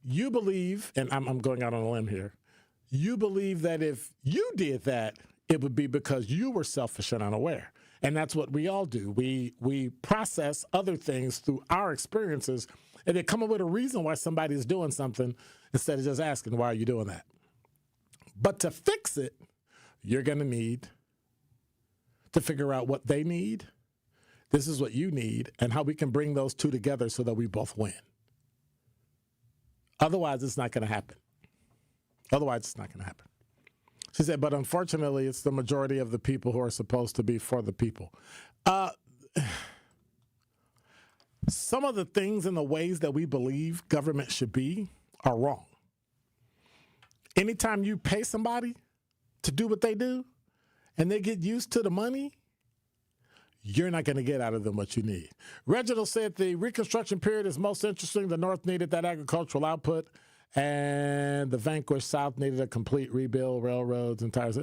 You believe, and I'm going out on a limb here, you believe that if you did that, it would be because you were selfish and unaware. And that's what we all do. We process other things through our experiences, and they come up with a reason why somebody is doing something instead of just asking, why are you doing that? But to fix it, you're going to need to figure out what they need. This is what you need, and how we can bring those two together so that we both win. Otherwise, it's not going to happen. She said, but unfortunately, it's the majority of the people who are supposed to be for the people. Some of the things and the ways that we believe government should be are wrong. Anytime you pay somebody to do what they do, and they get used to the money, you're not going to get out of them what you need. Reginald said the Reconstruction period is most interesting. The North needed that agricultural output, and the vanquished South needed a complete rebuild, railroads and tires.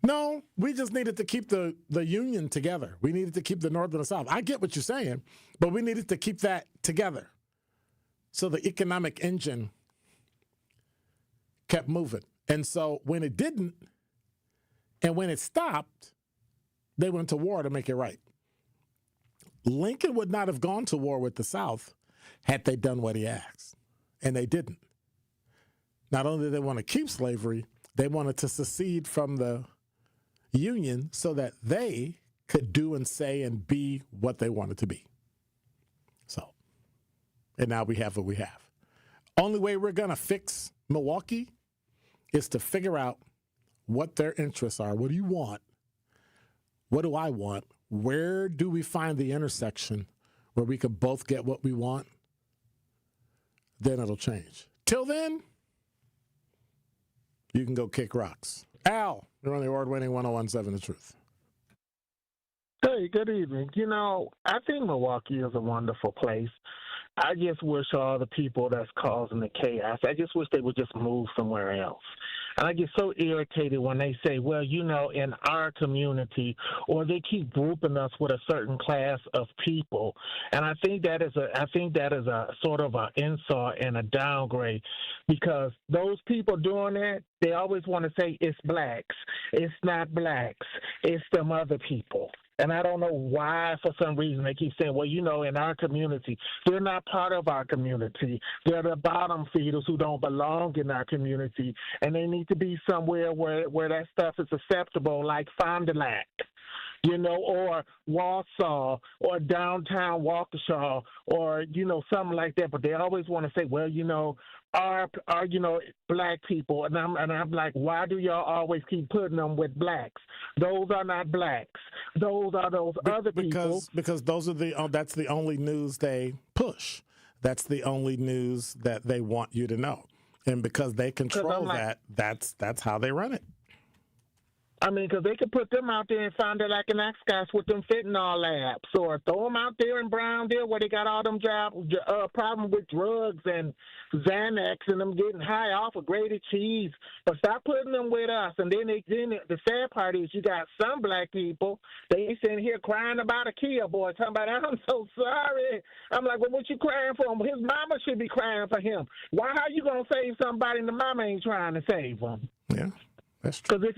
No, we just needed to keep the Union together. We needed to keep the North and the South. I get what you're saying, but we needed to keep that together so the economic engine kept moving. And so when it didn't, and when it stopped, they went to war to make it right. Lincoln would not have gone to war with the South had they done what he asked. And they didn't. Not only did they want to keep slavery, they wanted to secede from the Union so that they could do and say and be what they wanted to be. So, and now we have what we have. Only way we're going to fix Milwaukee is to figure out what their interests are. What do you want? What do I want? Where do we find the intersection where we could both get what we want? Then it'll change. Till then, you can go kick rocks. Al, you're on the award-winning 101.7 The Truth. Hey, good evening. You know, I think Milwaukee is a wonderful place. I just wish all the people that's causing the chaos, I just wish they would just move somewhere else. And I get so irritated when they say, well, you know, in our community, or they keep grouping us with a certain class of people. And I think that is a sort of an insult and a downgrade, because those people doing that, they always want to say it's blacks. It's not blacks. It's them other people. And I don't know why, for some reason, they keep saying, well, you know, in our community. They're not part of our community. They're the bottom feeders who don't belong in our community. And they need to be somewhere where that stuff is acceptable, like Fond du Lac, you know, or Walsall, or downtown Waukesha, or, you know, something like that. But they always want to say, well, you know, our you know, black people, and I'm like, why do y'all always keep putting them with blacks? Those are not blacks. Those are those other people. Because those are that's the only news they push. That's the only news that they want you to know, and because they control that's how they run it. I mean, because they could put them out there and find it like an X-Gas with them fentanyl labs, or throw them out there in Browndale where they got all them problems with drugs and Xanax and them getting high off of grated cheese. But stop putting them with us. And then the sad part is you got some black people, they sitting here crying about a Kia boy, talking about, I'm so sorry. I'm like, well, what you crying for? His mama should be crying for him. Why are you going to save somebody and the mama ain't trying to save him? Yeah, that's true. Because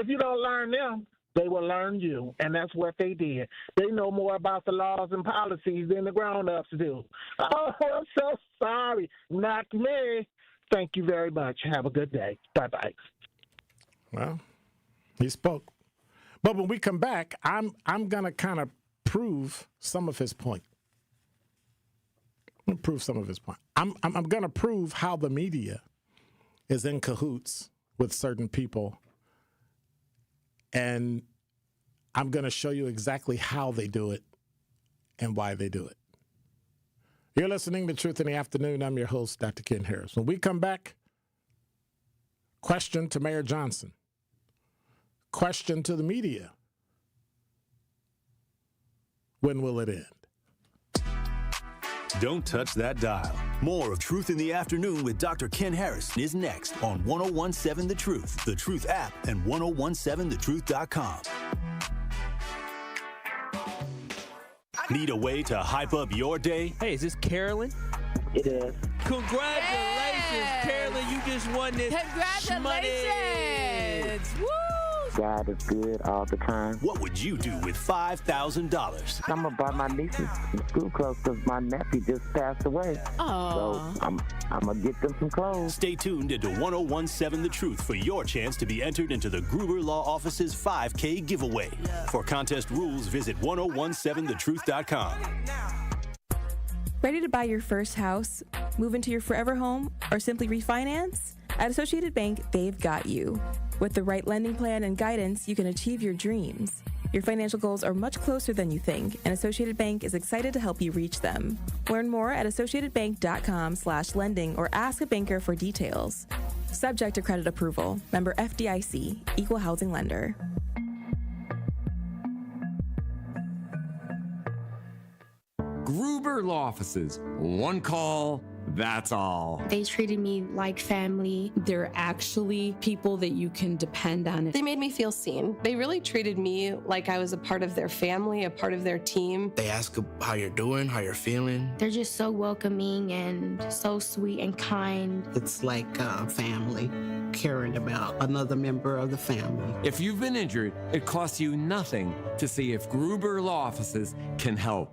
if you don't learn them, they will learn you, and that's what they did. They know more about the laws and policies than the grown-ups do. Oh, I'm so sorry. Not me. Thank you very much. Have a good day. Bye-bye. Well, he spoke. But when we come back, I'm going to kind of prove some of his point. I'm going to prove how the media is in cahoots with certain people. And I'm going to show you exactly how they do it and why they do it. You're listening to Truth in the Afternoon. I'm your host, Dr. Ken Harris. When we come back, question to Mayor Johnson. Question to the media. When will it end? Don't touch that dial. More of Truth in the Afternoon with Dr. Ken Harris is next on 101.7 The Truth, The Truth app, and 1017thetruth.com. Need a way to hype up your day? Hey, is this Carolyn? It is. Congratulations, Carolyn. You just won this. Congratulations. Woo! God is good all the time. What would you do with $5,000? I'm going to buy my nieces some school clothes because my nephew just passed away. Aww. So I'm going to get them some clothes. Stay tuned into 101.7 The Truth for your chance to be entered into the Gruber Law Office's 5K giveaway. For contest rules, visit 1017thetruth.com. Ready to buy your first house, move into your forever home, or simply refinance? At Associated Bank, they've got you. With the right lending plan and guidance, you can achieve your dreams. Your financial goals are much closer than you think, and Associated Bank is excited to help you reach them. Learn more at associatedbank.com/lending or ask a banker for details. Subject to credit approval. Member FDIC, Equal Housing Lender. Gruber Law Offices. One call, that's all. They treated me like family. They're actually people that you can depend on. They made me feel seen. They really treated me like I was a part of their family, a part of their team. They ask how you're doing, how you're feeling. They're just so welcoming and so sweet and kind. It's like family, caring about another member of the family. If you've been injured, it costs you nothing to see if Gruber Law Offices can help.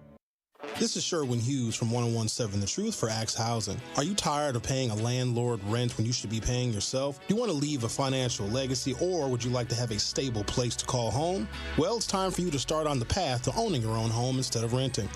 This is Sherwin Hughes from 1017 The Truth for Axe Housing. Are you tired of paying a landlord rent when you should be paying yourself? Do you want to leave a financial legacy, or would you like to have a stable place to call home? Well, it's time for you to start on the path to owning your own home instead of renting.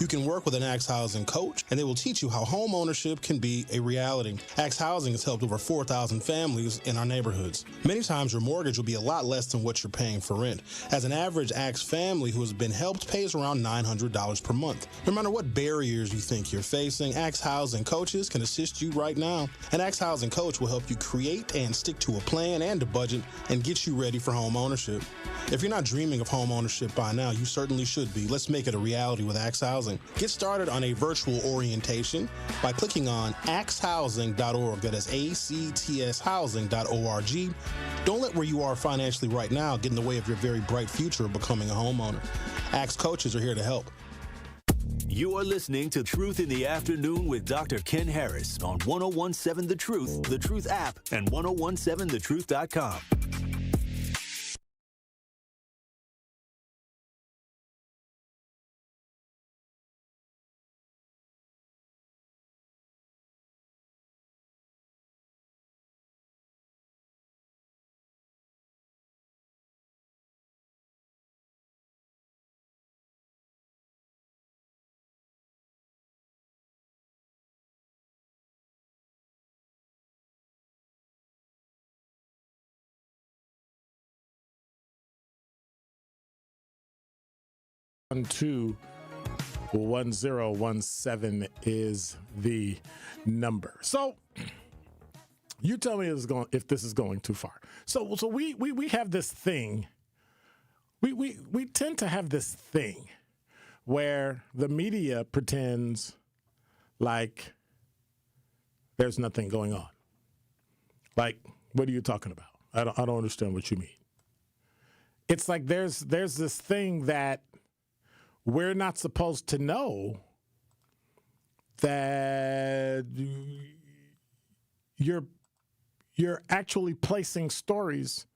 You can work with an Axe Housing coach, and they will teach you how home ownership can be a reality. Axe Housing has helped over 4,000 families in our neighborhoods. Many times your mortgage will be a lot less than what you're paying for rent. As an average Axe family who has been helped pays around $900 per month. No matter what barriers you think you're facing, Axe Housing coaches can assist you right now. An Axe Housing coach will help you create and stick to a plan and a budget and get you ready for home ownership. If you're not dreaming of home ownership by now, you certainly should be. Let's make it a reality with Axe Housing. Get started on a virtual orientation by clicking on axehousing.org. That is ACTS housing.org. Don't let where you are financially right now get in the way of your very bright future of becoming a homeowner. Axe coaches are here to help. You are listening to Truth in the Afternoon with Dr. Ken Harris on 1017 The Truth app, and 1017thetruth.com. To 1017 is the number. So you tell me if this is going too far. So we have this thing. We tend to have this thing where the media pretends like there's nothing going on. Like, what are you talking about? I don't understand what you mean. It's like there's this thing that we're not supposed to know, that you're actually placing stories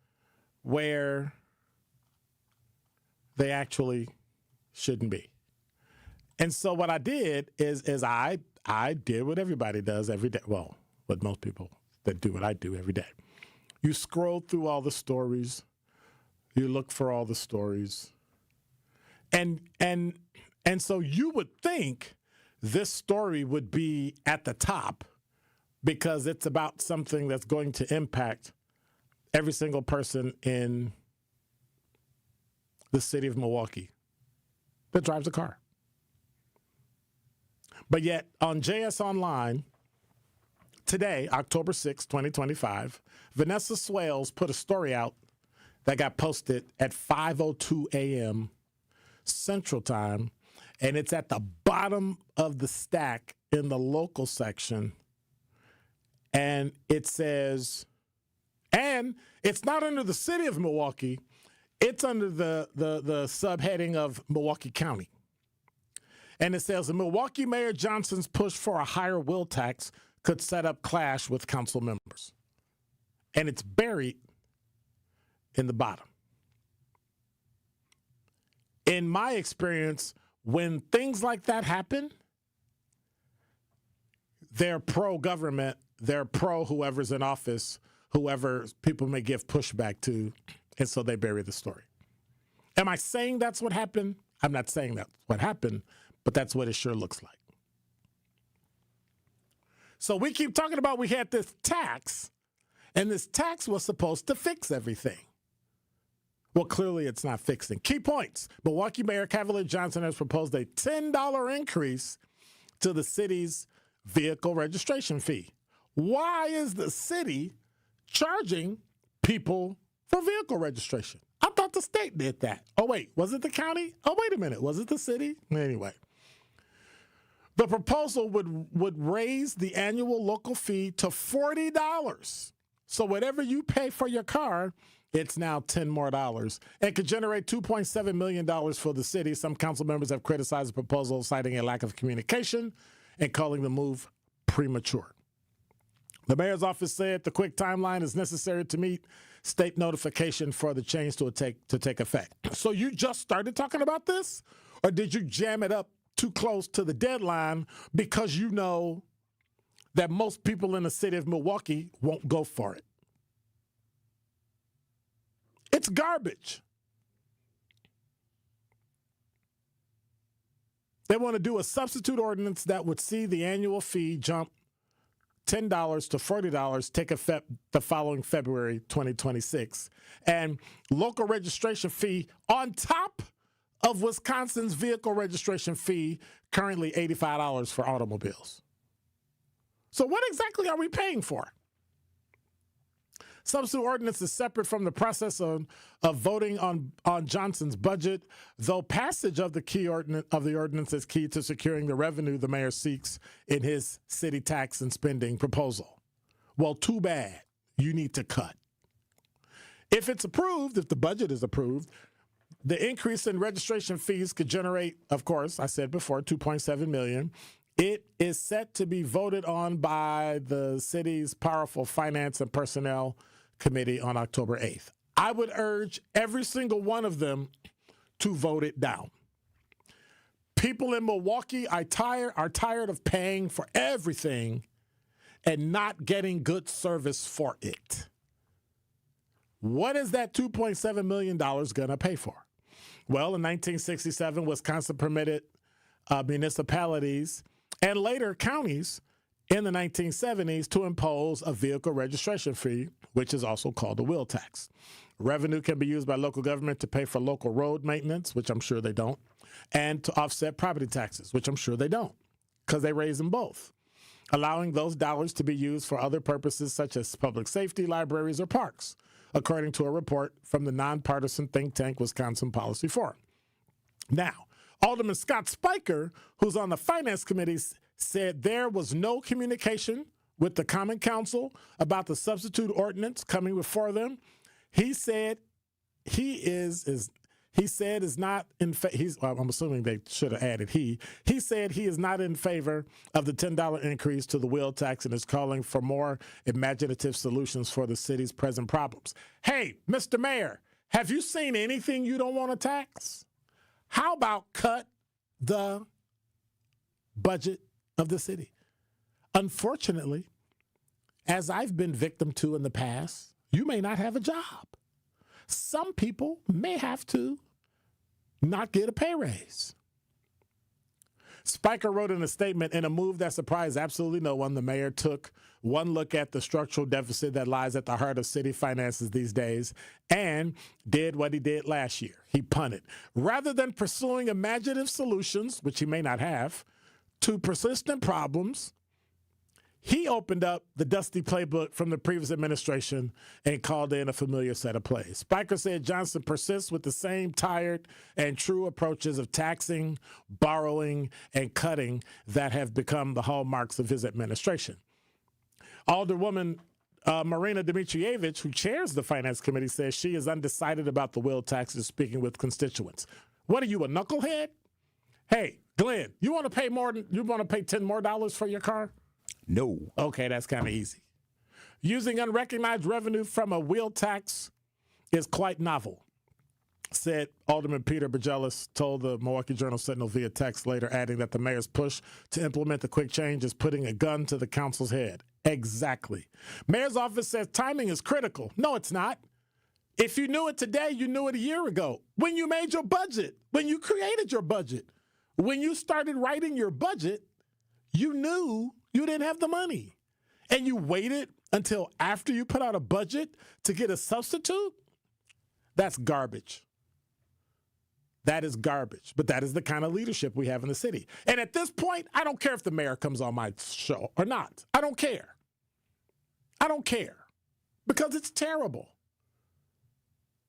where they actually shouldn't be. And so what I did is I did what everybody does every day. Well, what most people that do what I do every day. You scroll through all the stories. You look for all the stories. And so you would think this story would be at the top because it's about something that's going to impact every single person in the city of Milwaukee that drives a car. But yet on JS Online today, October 6, 2025, Vanessa Swales put a story out that got posted at 5:02 a.m. Central Time, and it's at the bottom of the stack in the local section. And it says, and it's not under the city of Milwaukee, it's under the subheading of Milwaukee County. And it says, the Milwaukee Mayor Johnson's push for a higher wheel tax could set up clash with council members. And it's buried in the bottom. In my experience, when things like that happen, they're pro-government, they're pro-whoever's in office, whoever people may give pushback to, and so they bury the story. Am I saying that's what happened? I'm not saying that's what happened, but that's what it sure looks like. So we keep talking about we had this tax, and this tax was supposed to fix everything. Well, clearly it's not fixing. Key points. Milwaukee Mayor Cavalier Johnson has proposed a $10 increase to the city's vehicle registration fee. Why is the city charging people for vehicle registration? I thought the state did that. Oh, wait, was it the county? Oh, wait a minute, was it the city? Anyway. The proposal would raise the annual local fee to $40. So whatever you pay for your car, it's now $10 more, and could generate $2.7 million for the city. Some council members have criticized the proposal, citing a lack of communication and calling the move premature. The mayor's office said the quick timeline is necessary to meet state notification for the change to take effect. So you just started talking about this, or did you jam it up too close to the deadline because you know that most people in the city of Milwaukee won't go for it. It's garbage. They want to do a substitute ordinance that would see the annual fee jump $10 to $40, take effect the following February 2026. And local registration fee on top of Wisconsin's vehicle registration fee, currently $85 for automobiles. So what exactly are we paying for? Substitute ordinance is separate from the process of voting on Johnson's budget, though passage of the ordinance is key to securing the revenue the mayor seeks in his city tax and spending proposal. Well, too bad. You need to cut. If it's approved, if the budget is approved, the increase in registration fees could generate, of course, I said before, $2.7 million. It is set to be voted on by the city's powerful Finance and Personnel Committee on October 8th. I would urge every single one of them to vote it down. People in Milwaukee are tired of paying for everything and not getting good service for it. What is that $2.7 million going to pay for? Well, in 1967, Wisconsin permitted municipalities and later counties in the 1970s to impose a vehicle registration fee, which is also called a wheel tax. Revenue can be used by local government to pay for local road maintenance, which I'm sure they don't, and to offset property taxes, which I'm sure they don't, because they raise them both, allowing those dollars to be used for other purposes such as public safety, libraries, or parks, according to a report from the nonpartisan think tank Wisconsin Policy Forum. Now, Alderman Scott Spiker, who's on the Finance Committee, said there was no communication with the Common Council about the substitute ordinance coming before them. He said I'm assuming they should have added he. He said he is not in favor of the $10 increase to the wheel tax and is calling for more imaginative solutions for the city's present problems. Hey, Mr. Mayor, have you seen anything you don't want to tax? How about cut the budget of the city? Unfortunately, as I've been victim to in the past, you may not have a job. Some people may have to not get a pay raise. Spiker wrote in a statement, in a move that surprised absolutely no one, the mayor took one look at the structural deficit that lies at the heart of city finances these days and did what he did last year. He punted. Rather than pursuing imaginative solutions, which he may not have, to persistent problems, he opened up the dusty playbook from the previous administration and called in a familiar set of plays. Spiker said Johnson persists with the same tired and true approaches of taxing, borrowing, and cutting that have become the hallmarks of his administration. Alderwoman Marina Dmitrievich, who chairs the Finance Committee, says she is undecided about the wheel taxes, speaking with constituents. What are you, a knucklehead? Hey, Glenn, you want to pay $10 more for your car? No. Okay, that's kind of easy. Using unrecognized revenue from a wheel tax is quite novel, said Alderman Peter Bergelis, told the Milwaukee Journal-Sentinel via text, later adding that the mayor's push to implement the quick change is putting a gun to the council's head. Exactly. Mayor's office says timing is critical. No, it's not. If you knew it today, you knew it a year ago. When you made your budget, when you created your budget, when you started writing your budget, you knew you didn't have the money. And you waited until after you put out a budget to get a substitute? That's garbage. That is garbage. But that is the kind of leadership we have in the city. And at this point, I don't care if the mayor comes on my show or not. I don't care. I don't care. Because it's terrible.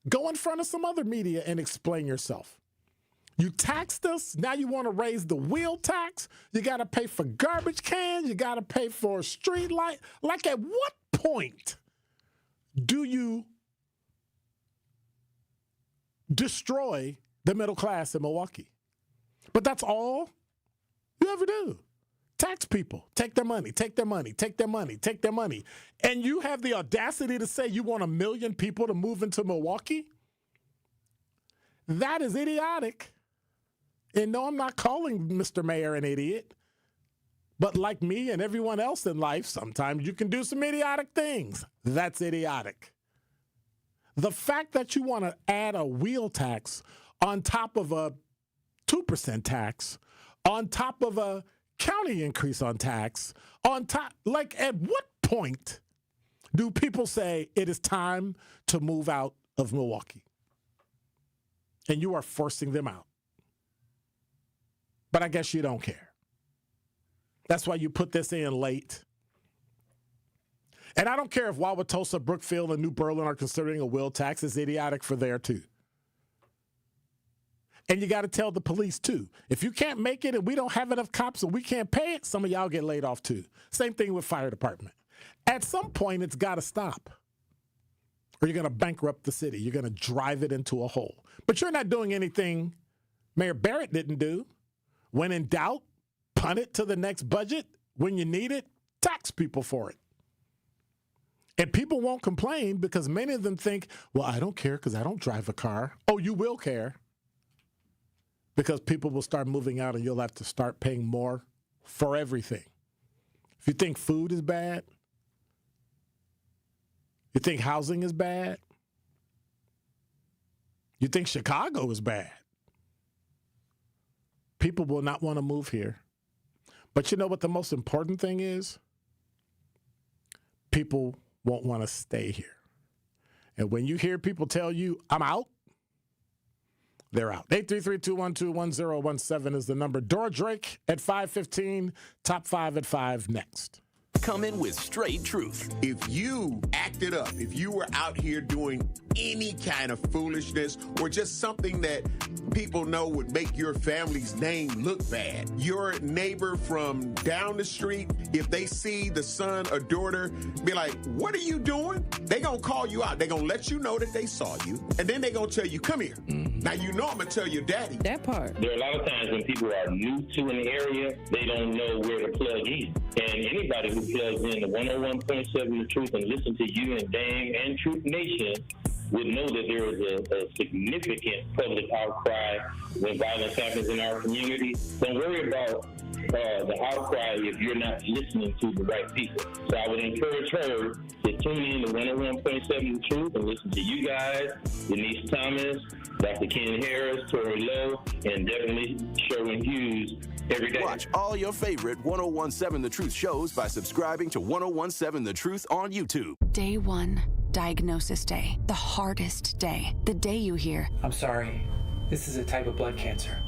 Go in front of some other media and explain yourself. You taxed us, now you want to raise the wheel tax? You got to pay for garbage cans, you got to pay for a street light. Like, at what point do you destroy the middle class in Milwaukee? But that's all you ever do. Tax people, take their money, take their money, take their money, take their money. And you have the audacity to say you want 1 million people to move into Milwaukee? That is idiotic. And no, I'm not calling Mr. Mayor an idiot. But like me and everyone else in life, sometimes you can do some idiotic things. That's idiotic. The fact that you want to add a wheel tax on top of a 2% tax, on top of a county increase on tax, on top, like at what point do people say it is time to move out of Milwaukee? And you are forcing them out. But I guess you don't care. That's why you put this in late. And I don't care if Wauwatosa, Brookfield, and New Berlin are considering a wheel tax. It's idiotic for there, too. And you got to tell the police, too. If you can't make it and we don't have enough cops and we can't pay it, some of y'all get laid off, too. Same thing with fire department. At some point, it's got to stop. Or you're going to bankrupt the city. You're going to drive it into a hole. But you're not doing anything Mayor Barrett didn't do. When in doubt, punt it to the next budget. When you need it, tax people for it. And people won't complain because many of them think, well, I don't care because I don't drive a car. Oh, you will care. Because people will start moving out and you'll have to start paying more for everything. If you think food is bad, you think housing is bad, you think Chicago is bad, people will not want to move here. But you know what the most important thing is? People won't want to stay here. And when you hear people tell you, I'm out, they're out. 833-212-1017 is the number. Dora Drake at 5:15, top 5 at 5 next. Come in with straight truth. If you acted up, if you were out here doing any kind of foolishness or just something that people know would make your family's name look bad, your neighbor from down the street, if they see the son or daughter, be like, what are you doing? They gonna call you out. They gonna let you know that they saw you. And then they gonna tell you, come here. Now, you know I'm gonna tell your daddy. That part. There are a lot of times when people are new to an area, they don't know where to plug in. And anybody who plugs in the 101.7 The Truth and listen to you and Dame and Truth Nation would know that there is a significant public outcry when violence happens in our community. Don't worry about the outcry if you're not listening to the right people. So I would encourage her to tune in to 101.7 The Truth and listen to you guys, Denise Thomas, Dr. Ken Harris, Tori Lowe, and definitely Sherwin Hughes every day. Watch all your favorite 101.7 The Truth shows by subscribing to 101.7 The Truth on YouTube. Day 1, diagnosis day. The hardest day. The day you hear, I'm sorry, this is a type of blood cancer.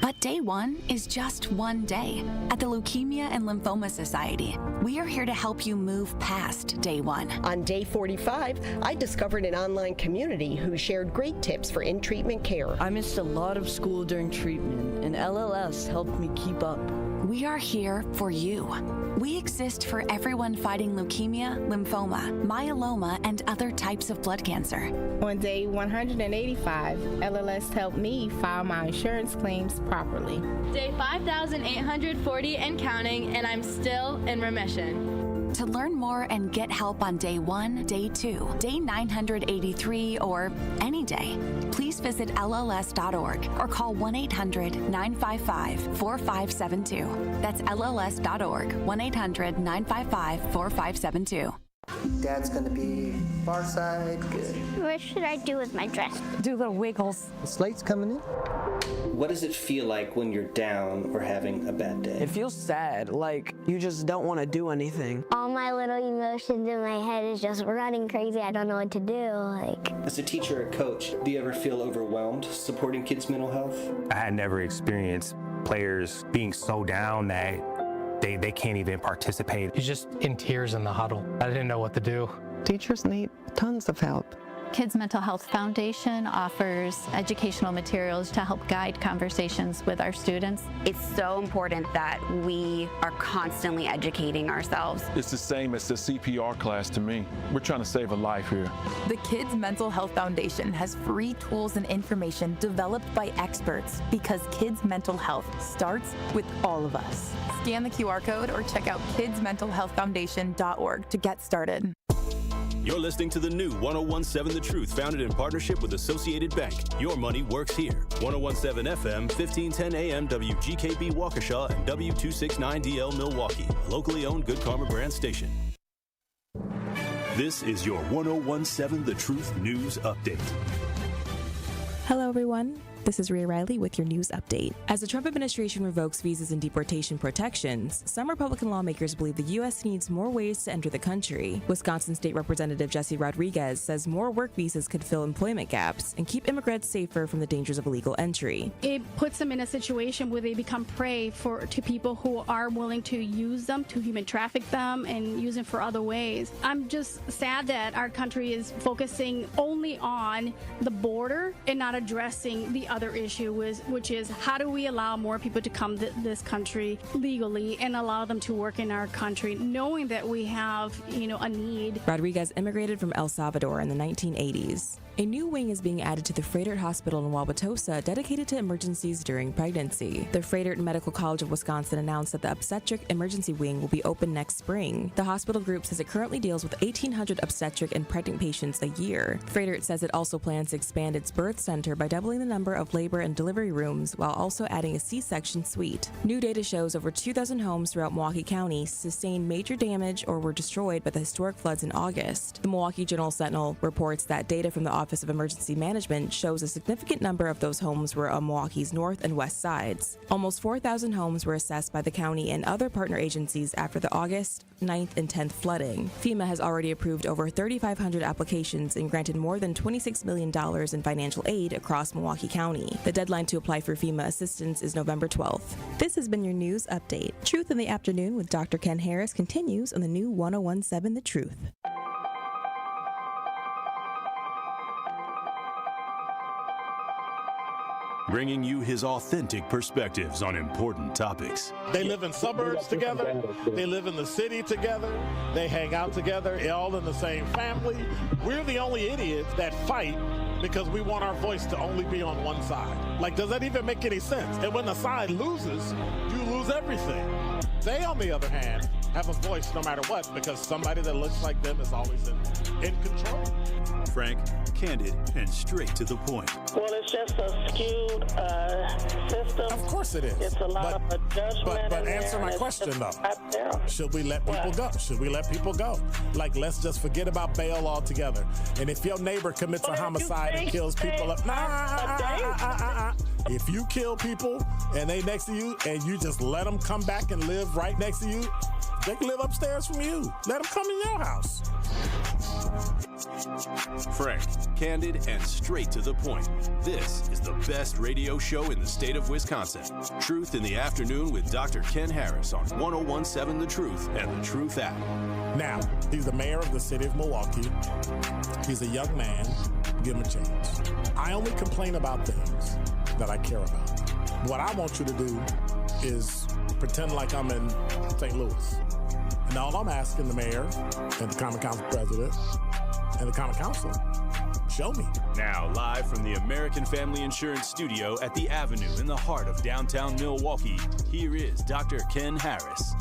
But day 1 is just one day. At the Leukemia and Lymphoma Society, we are here to help you move past day 1. On day 45, I discovered an online community who shared great tips for in-treatment care. I missed a lot of school during treatment, and LLS helped me keep up. We are here for you. We exist for everyone fighting leukemia, lymphoma, myeloma, and other types of blood cancer. On day 185, LLS helped me file my insurance claims properly. Day 5,840 and counting, and I'm still in remission. To learn more and get help on day 1, day 2, day 983, or any day, please visit LLS.org or call 1-800-955-4572. That's LLS.org, 1-800-955-4572. Dad's gonna be far side, good. What should I do with my dress? Do little wiggles. The slate's coming in. What does it feel like when you're down or having a bad day? It feels sad, like you just don't want to do anything. All my little emotions in my head is just running crazy. I don't know what to do. As a teacher or coach, do you ever feel overwhelmed supporting kids' mental health? I had never experienced players being so down that they can't even participate. He's just in tears in the huddle. I didn't know what to do. Teachers need tons of help. Kids Mental Health Foundation offers educational materials to help guide conversations with our students. It's so important that we are constantly educating ourselves. It's the same as the CPR class to me. We're trying to save a life here. The Kids Mental Health Foundation has free tools and information developed by experts because kids' mental health starts with all of us. Scan the QR code or check out kidsmentalhealthfoundation.org to get started. You're listening to the new 101.7 The Truth, founded in partnership with Associated Bank. Your money works here. 101.7 FM, 1510 AM, WGKB Waukesha, and W269DL Milwaukee. Locally owned Good Karma brand station. This is your 101.7 The Truth News Update. Hello, everyone. This is Rhea Riley with your news update. As the Trump administration revokes visas and deportation protections, some Republican lawmakers believe the U.S. needs more ways to enter the country. Wisconsin State Representative Jesse Rodriguez says more work visas could fill employment gaps and keep immigrants safer from the dangers of illegal entry. It puts them in a situation where they become prey to people who are willing to use them, to human traffic them, and use them for other ways. I'm just sad that our country is focusing only on the border and not addressing the other issue, which is how do we allow more people to come to this country legally and allow them to work in our country, knowing that we have, a need. Rodriguez immigrated from El Salvador in the 1980s. A new wing is being added to the Fredert Hospital in Wauwatosa dedicated to emergencies during pregnancy. The Fredert Medical College of Wisconsin announced that the obstetric emergency wing will be open next spring. The hospital group says it currently deals with 1,800 obstetric and pregnant patients a year. Fredert says it also plans to expand its birth center by doubling the number of labor and delivery rooms while also adding a C-section suite. New data shows over 2,000 homes throughout Milwaukee County sustained major damage or were destroyed by the historic floods in August. The Milwaukee Journal-Sentinel reports that data from the Office of Emergency Management shows a significant number of those homes were on Milwaukee's north and west sides. Almost 4,000 homes were assessed by the county and other partner agencies after the August 9th and 10th flooding. FEMA has already approved over 3,500 applications and granted more than $26 million in financial aid across Milwaukee County. The deadline to apply for FEMA assistance is November 12th. This has been your news update. Truth in the Afternoon with Dr. Ken Harris continues on the new 101.7 The Truth. Bringing you his authentic perspectives on important topics. They live in suburbs together. They live in the city together. They hang out together, all in the same family. We're the only idiots that fight because we want our voice to only be on one side. Like, does that even make any sense? And when the side loses, you lose everything. They, on the other hand, have a voice no matter what because somebody that looks like them is always in control. Frank, candid, and straight to the point. Well, it's just a skewed system. Of course it is. It's a lot of judgment. But answer my question, though. Should we let people go? Should we let people go? Like, let's just forget about bail altogether. And if your neighbor commits a homicide and kills people, if you kill people and they next to you and you just let them come back and live right next to you, they can live upstairs from you. Let them come in your house. Frank, candid, and straight to the point. This is the best radio show in the state of Wisconsin. Truth in the Afternoon with Dr. Ken Harris on 101.7 The Truth and The Truth app. Now, he's the mayor of the city of Milwaukee. He's a young man. Give him a chance. I only complain about things that I care about. What I want you to do is pretend like I'm in St. Louis. And all I'm asking the mayor and the Common Council president and the Common Council, show me. Now, live from the American Family Insurance Studio at the Avenue in the heart of downtown Milwaukee, here is Dr. Ken Harris.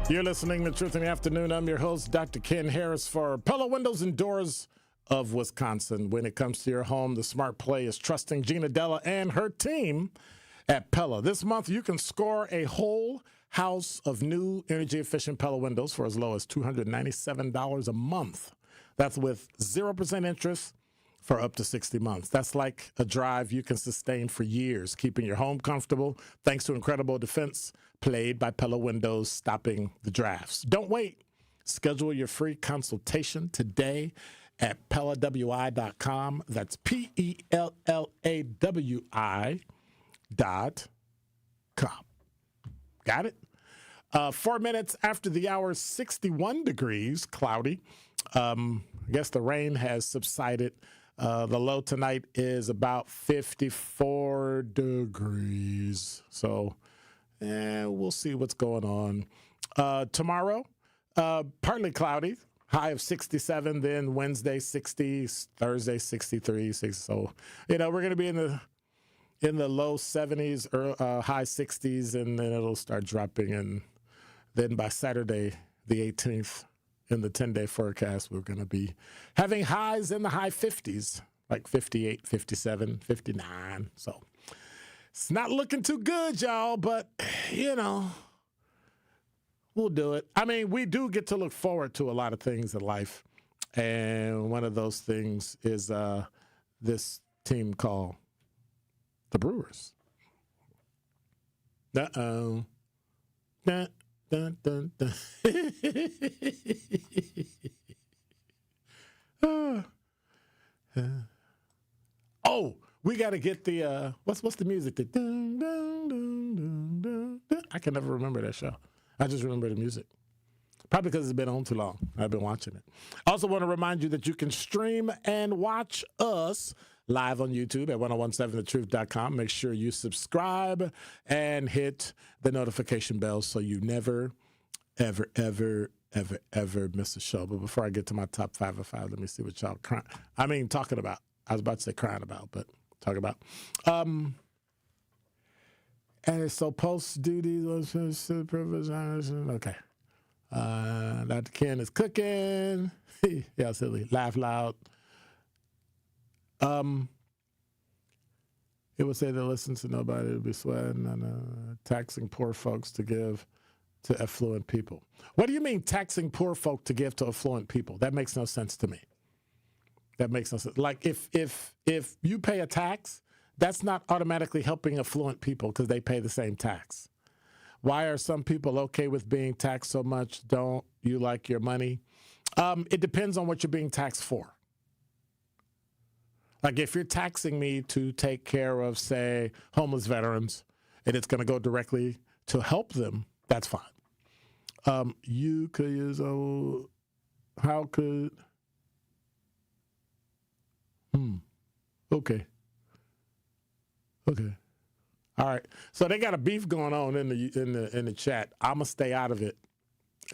You're listening to Truth in the Afternoon. I'm your host, Dr. Ken Harris for Pella Windows and Doors of Wisconsin. When it comes to your home, the smart play is trusting Gina Della and her team at Pella. This month, you can score a whole house of new energy-efficient Pella windows for as low as $297 a month. That's with 0% interest for up to 60 months. That's like a drive you can sustain for years, keeping your home comfortable thanks to incredible defense played by Pella Windows, stopping the drafts. Don't wait. Schedule your free consultation today at PellaWI.com. That's PellaWI.com. Got it? 4 minutes after the hour, 61 degrees, cloudy. I guess the rain has subsided. The low tonight is about 54 degrees. So we'll see what's going on. Tomorrow, partly cloudy, high of 67. Then Wednesday 60, Thursday 63, 60. So we're going to be in the low 70s or high 60s, and then it'll start dropping. And then by Saturday, the 18th, in the 10-day forecast, we're going to be having highs in the high 50s, like 58, 57, 59. So it's not looking too good, y'all, but, we'll do it. I mean, we do get to look forward to a lot of things in life, and one of those things is this team called the Brewers. Uh-oh. Dun, dun, dun, dun. Oh, we got to get the what's the music? The dun, dun, dun, dun, dun, dun. I can never remember that show. I just remember the music. Probably because it's been on too long. I've been watching it. I also want to remind you that you can stream and watch us live on YouTube at 1017thetruth.com. Make sure you subscribe and hit the notification bell so you never, ever, ever, ever, ever miss a show. But before I get to my top 5 of 5, let me see what y'all talking about. I was about to say crying about, but talk about. And so post duty was okay. Dr. Ken is cooking. Yeah, silly. Laugh loud. It would say that listens to nobody to be sweating and taxing poor folks to give to affluent people. What do you mean taxing poor folk to give to affluent people? That makes no sense to me. That makes no sense. Like if you pay a tax, that's not automatically helping affluent people because they pay the same tax. Why are some people okay with being taxed so much? Don't you like your money? It depends on what you're being taxed for. Like if you're taxing me to take care of, say, homeless veterans, and it's going to go directly to help them, that's fine. You could use how could? Okay. All right. So they got a beef going on in the chat. I'm gonna stay out of it,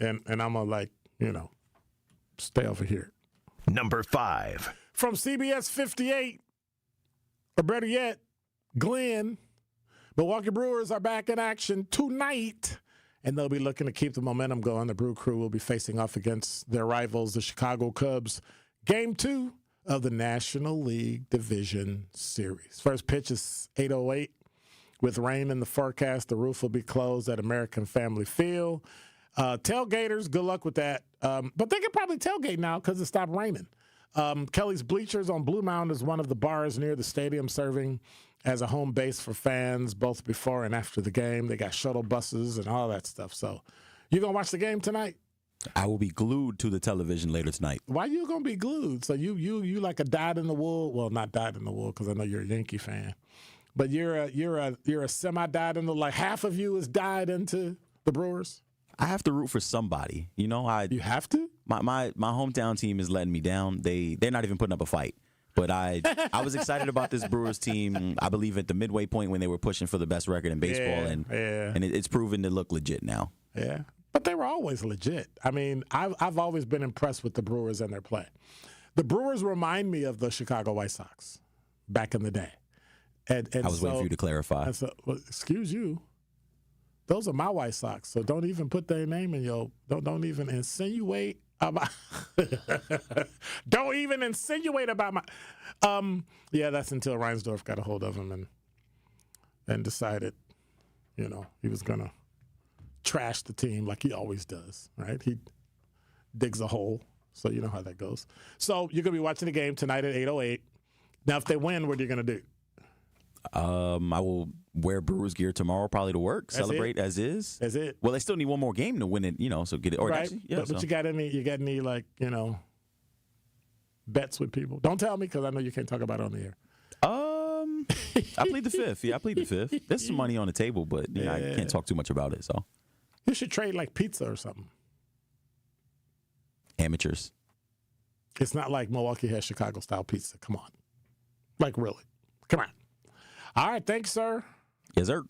and I'm gonna stay over here. Number 5. From CBS 58, or better yet, Glenn, Milwaukee Brewers are back in action tonight, and they'll be looking to keep the momentum going. The Brew Crew will be facing off against their rivals, the Chicago Cubs. Game 2 of the National League Division Series. First pitch is 8:08. With rain in the forecast, the roof will be closed at American Family Field. Tailgaters, good luck with that. But they can probably tailgate now because it stopped raining. Kelly's Bleachers on Blue Mound is one of the bars near the stadium serving as a home base for fans both before and after the game. They got shuttle buses and all that stuff. So you going to watch the game tonight? I will be glued to the television later tonight. Why you going to be glued? So you like a dyed-in-the-wool? Well, not dyed-in-the-wool because I know you're a Yankee fan. But you're a semi-dyed in the, like half of you is dyed into the Brewers? I have to root for somebody. You have to? My hometown team is letting me down. They're not even putting up a fight. But I was excited about this Brewers team, I believe, at the midway point when they were pushing for the best record in baseball. And it's proven to look legit now. Yeah. But they were always legit. I mean, I've always been impressed with the Brewers and their play. The Brewers remind me of the Chicago White Sox back in the day. And I was waiting for you to clarify. Well, excuse you. Those are my White Sox, so don't even put their name in your. Don't even insinuate about. Don't even insinuate about my. Yeah, that's until Reinsdorf got a hold of him and decided, he was gonna trash the team like he always does. Right? He digs a hole, so you know how that goes. So you're gonna be watching the game tonight at 8:08. Now, if they win, what are you gonna do? I will wear Brewers gear tomorrow, probably to work, celebrate as is. That's it. Well, they still need one more game to win it, so get it. Or right. Actually, yeah, but you got any bets with people? Don't tell me because I know you can't talk about it on the air. I plead the fifth. Yeah, I plead the fifth. There's some money on the table, but I can't talk too much about it. So you should trade like pizza or something. Amateurs. It's not like Milwaukee has Chicago style pizza. Come on, like really? Come on. All right, thanks, sir. Yes, sir.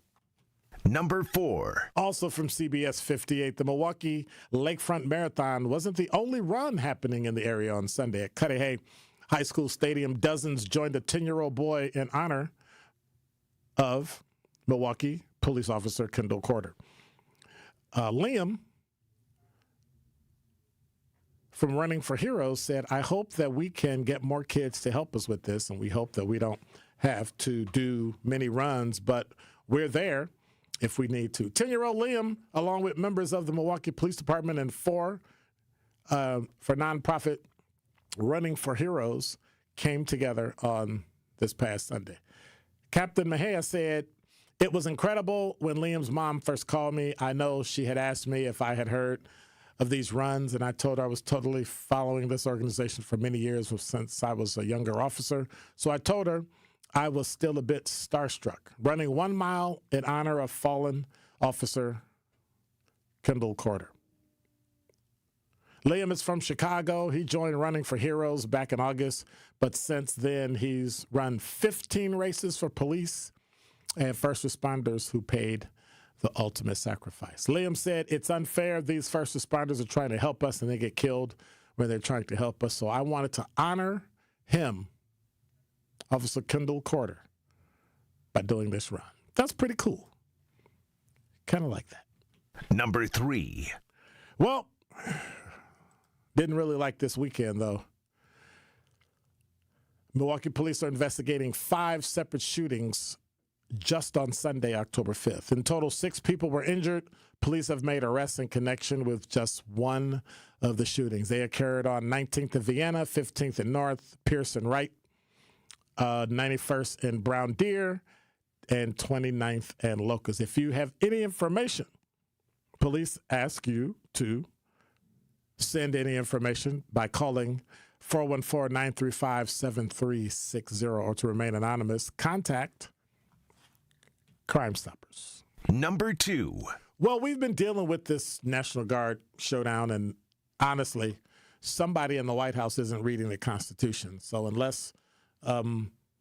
Number 4. Also from CBS 58, the Milwaukee Lakefront Marathon wasn't the only run happening in the area on Sunday. At Cudahy High School Stadium, dozens joined a 10-year-old boy in honor of Milwaukee police officer Kendall Corder. Liam from Running for Heroes said, I hope that we can get more kids to help us with this, and we hope that we don't have to do many runs, but we're there if we need to. 10-year-old Liam, along with members of the Milwaukee Police Department and for nonprofit Running for Heroes, came together on this past Sunday. Captain Mejia said, it was incredible when Liam's mom first called me. I know she had asked me if I had heard of these runs, and I told her I was totally following this organization for many years since I was a younger officer. So I told her I was still a bit starstruck. Running 1 mile in honor of fallen officer Kendall Corder. Liam is from Chicago. He joined Running for Heroes back in August, but since then he's run 15 races for police and first responders who paid the ultimate sacrifice. Liam said, it's unfair. These first responders are trying to help us and they get killed when they're trying to help us. So I wanted to honor him, Officer Kendall Corder, by doing this run. That's pretty cool. Kind of like that. Number 3. Well, didn't really like this weekend, though. Milwaukee police are investigating 5 separate shootings just on Sunday, October 5th. In total, 6 people were injured. Police have made arrests in connection with just one of the shootings. They occurred on 19th and Vienna, 15th and North, Pearce and Wright, 91st and Brown Deer, and 29th and Locust. If you have any information, police ask you to send any information by calling 414-935-7360 or to remain anonymous. Contact Crime Stoppers. Number 2. Well, we've been dealing with this National Guard showdown, and honestly, somebody in the White House isn't reading the Constitution. So unless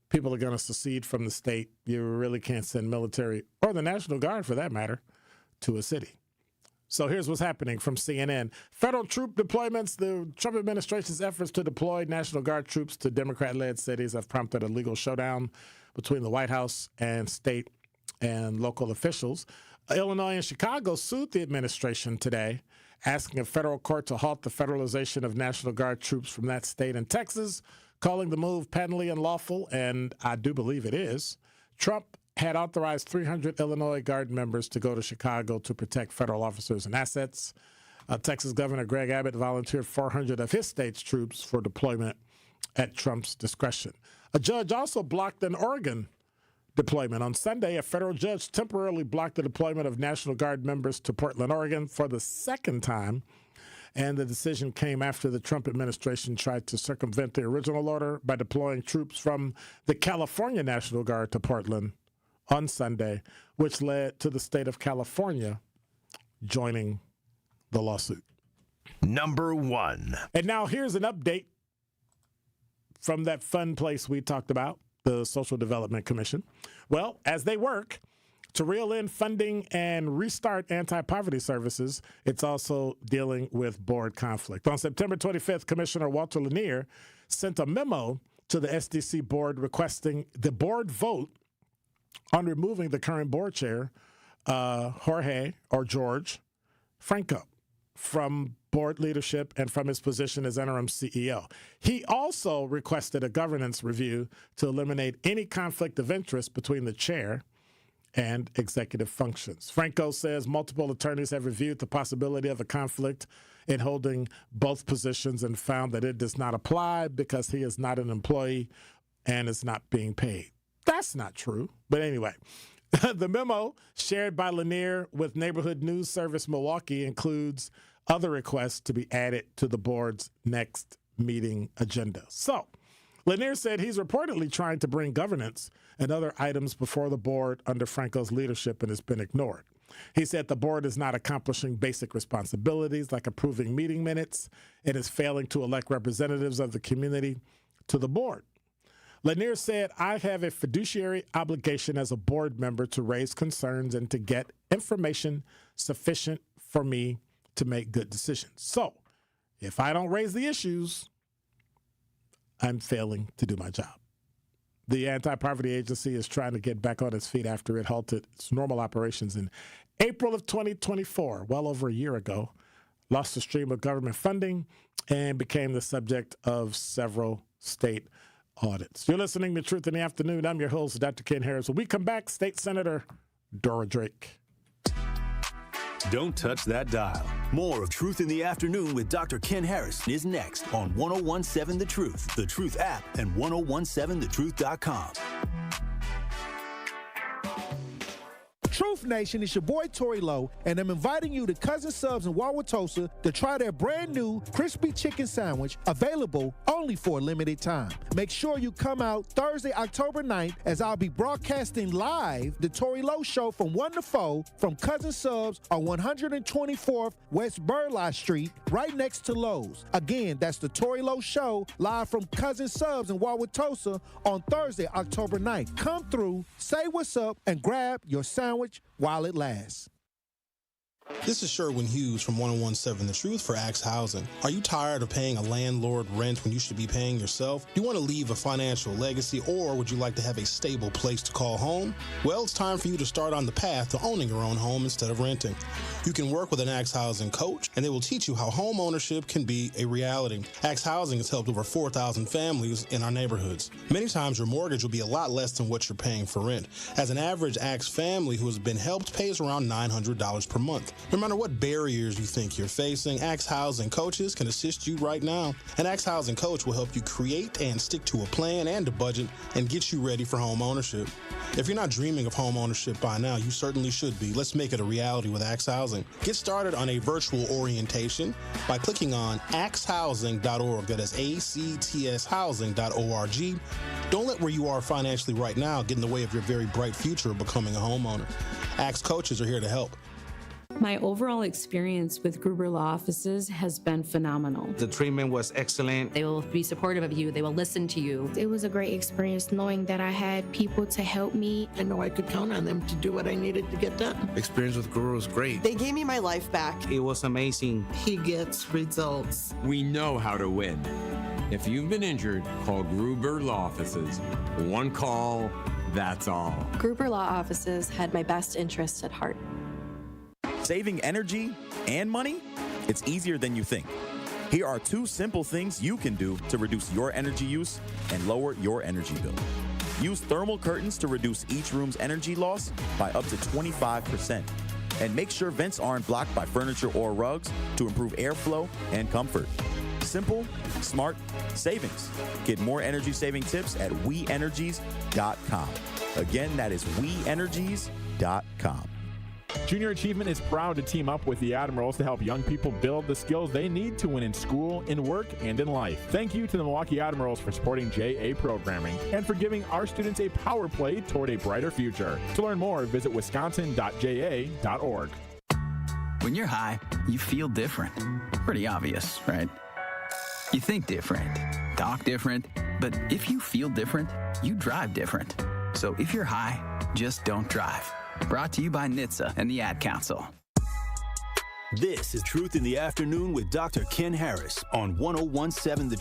people are going to secede from the state, you really can't send military, or the National Guard for that matter, to a city. So here's what's happening from CNN. Federal troop deployments. The Trump administration's efforts to deploy National Guard troops to Democrat-led cities have prompted a legal showdown between the White House and state and local officials. Illinois and Chicago sued the administration today, asking a federal court to halt the federalization of National Guard troops from that state, and Texas calling the move patently unlawful, and I do believe it is. Trump had authorized 300 Illinois Guard members to go to Chicago to protect federal officers and assets. Texas Governor Greg Abbott volunteered 400 of his state's troops for deployment at Trump's discretion. A judge also blocked an Oregon deployment. On Sunday, a federal judge temporarily blocked the deployment of National Guard members to Portland, Oregon for the second time, and the decision came after the Trump administration tried to circumvent the original order by deploying troops from the California National Guard to Portland on Sunday, which led to the state of California joining the lawsuit. Number 1. And now here's an update from that fun place we talked about, the Social Development Commission. Well, as they work to reel in funding and restart anti-poverty services, it's also dealing with board conflict. On September 25th, Commissioner Walter Lanier sent a memo to the SDC board requesting the board vote on removing the current board chair, George Franco, from board leadership and from his position as interim CEO. He also requested a governance review to eliminate any conflict of interest between the chair and executive functions. Franco says multiple attorneys have reviewed the possibility of a conflict in holding both positions and found that it does not apply because he is not an employee and is not being paid. That's not true. But anyway, the memo shared by Lanier with Neighborhood News Service Milwaukee includes other requests to be added to the board's next meeting agenda. So Lanier said he's reportedly trying to bring governance and other items before the board under Franco's leadership and has been ignored. He said the board is not accomplishing basic responsibilities like approving meeting minutes and is failing to elect representatives of the community to the board. Lanier said, I have a fiduciary obligation as a board member to raise concerns and to get information sufficient for me to make good decisions. So if I don't raise the issues, I'm failing to do my job. The Anti-Poverty Agency is trying to get back on its feet after it halted its normal operations in April of 2024, well over a year ago, lost the stream of government funding, and became the subject of several state audits. You're listening to Truth in the Afternoon. I'm your host, Dr. Ken Harris. When we come back, State Senator Dora Drake. Don't touch that dial. More of Truth in the Afternoon with Dr. Ken Harris is next on 1017 The Truth, The Truth app, and 1017thetruth.com. Truth Nation, it's your boy Tory Lowe, and I'm inviting you to Cousin Subs in Wauwatosa to try their brand new crispy chicken sandwich, available only for a limited time. Make sure you come out Thursday, October 9th, as I'll be broadcasting live the Tory Lowe Show from 1 to 4 from Cousin Subs on 124th West Burleigh Street, right next to Lowe's. Again, that's the Tory Lowe Show live from Cousin Subs in Wauwatosa on Thursday, October 9th. Come through, say what's up, and grab your sandwich while it lasts. This is Sherwin Hughes from 1017 The Truth for Axe Housing. Are you tired of paying a landlord rent when you should be paying yourself? Do you want to leave a financial legacy, or would you like to have a stable place to call home? Well, it's time for you to start on the path to owning your own home instead of renting. You can work with an Axe Housing coach, and they will teach you how home ownership can be a reality. Axe Housing has helped over 4,000 families in our neighborhoods. Many times your mortgage will be a lot less than what you're paying for rent. As an average Axe family who has been helped pays around $900 per month. No matter what barriers you think you're facing, Axe Housing coaches can assist you right now. An Axe Housing coach will help you create and stick to a plan and a budget and get you ready for home ownership. If you're not dreaming of home ownership by now, you certainly should be. Let's make it a reality with Axe Housing. Get started on a virtual orientation by clicking on axhousing.org. That is ACTS housing.org. Don't let where you are financially right now get in the way of your very bright future of becoming a homeowner. Axe coaches are here to help. My overall experience with Gruber Law Offices has been phenomenal. The treatment was excellent. They will be supportive of you. They will listen to you. It was a great experience knowing that I had people to help me. I know I could count on them to do what I needed to get done. Experience with Gruber was great. They gave me my life back. It was amazing. He gets results. We know how to win. If you've been injured, call Gruber Law Offices. One call, that's all. Gruber Law Offices had my best interests at heart. Saving energy and money? It's easier than you think. Here are 2 simple things you can do to reduce your energy use and lower your energy bill. Use thermal curtains to reduce each room's energy loss by up to 25%. And make sure vents aren't blocked by furniture or rugs to improve airflow and comfort. Simple, smart savings. Get more energy-saving tips at WeEnergies.com. Again, that is WeEnergies.com. Junior Achievement is proud to team up with the Admirals to help young people build the skills they need to win in school, in work, and in life. Thank you to the Milwaukee Admirals for supporting JA programming and for giving our students a power play toward a brighter future. To learn more, visit wisconsin.ja.org. When you're high, you feel different. Pretty obvious, right? You think different, talk different, but if you feel different, you drive different. So if you're high, just don't drive. Brought to you by NHTSA and the Ad Council. This is Truth in the Afternoon with Dr. Ken Harris on 1017 The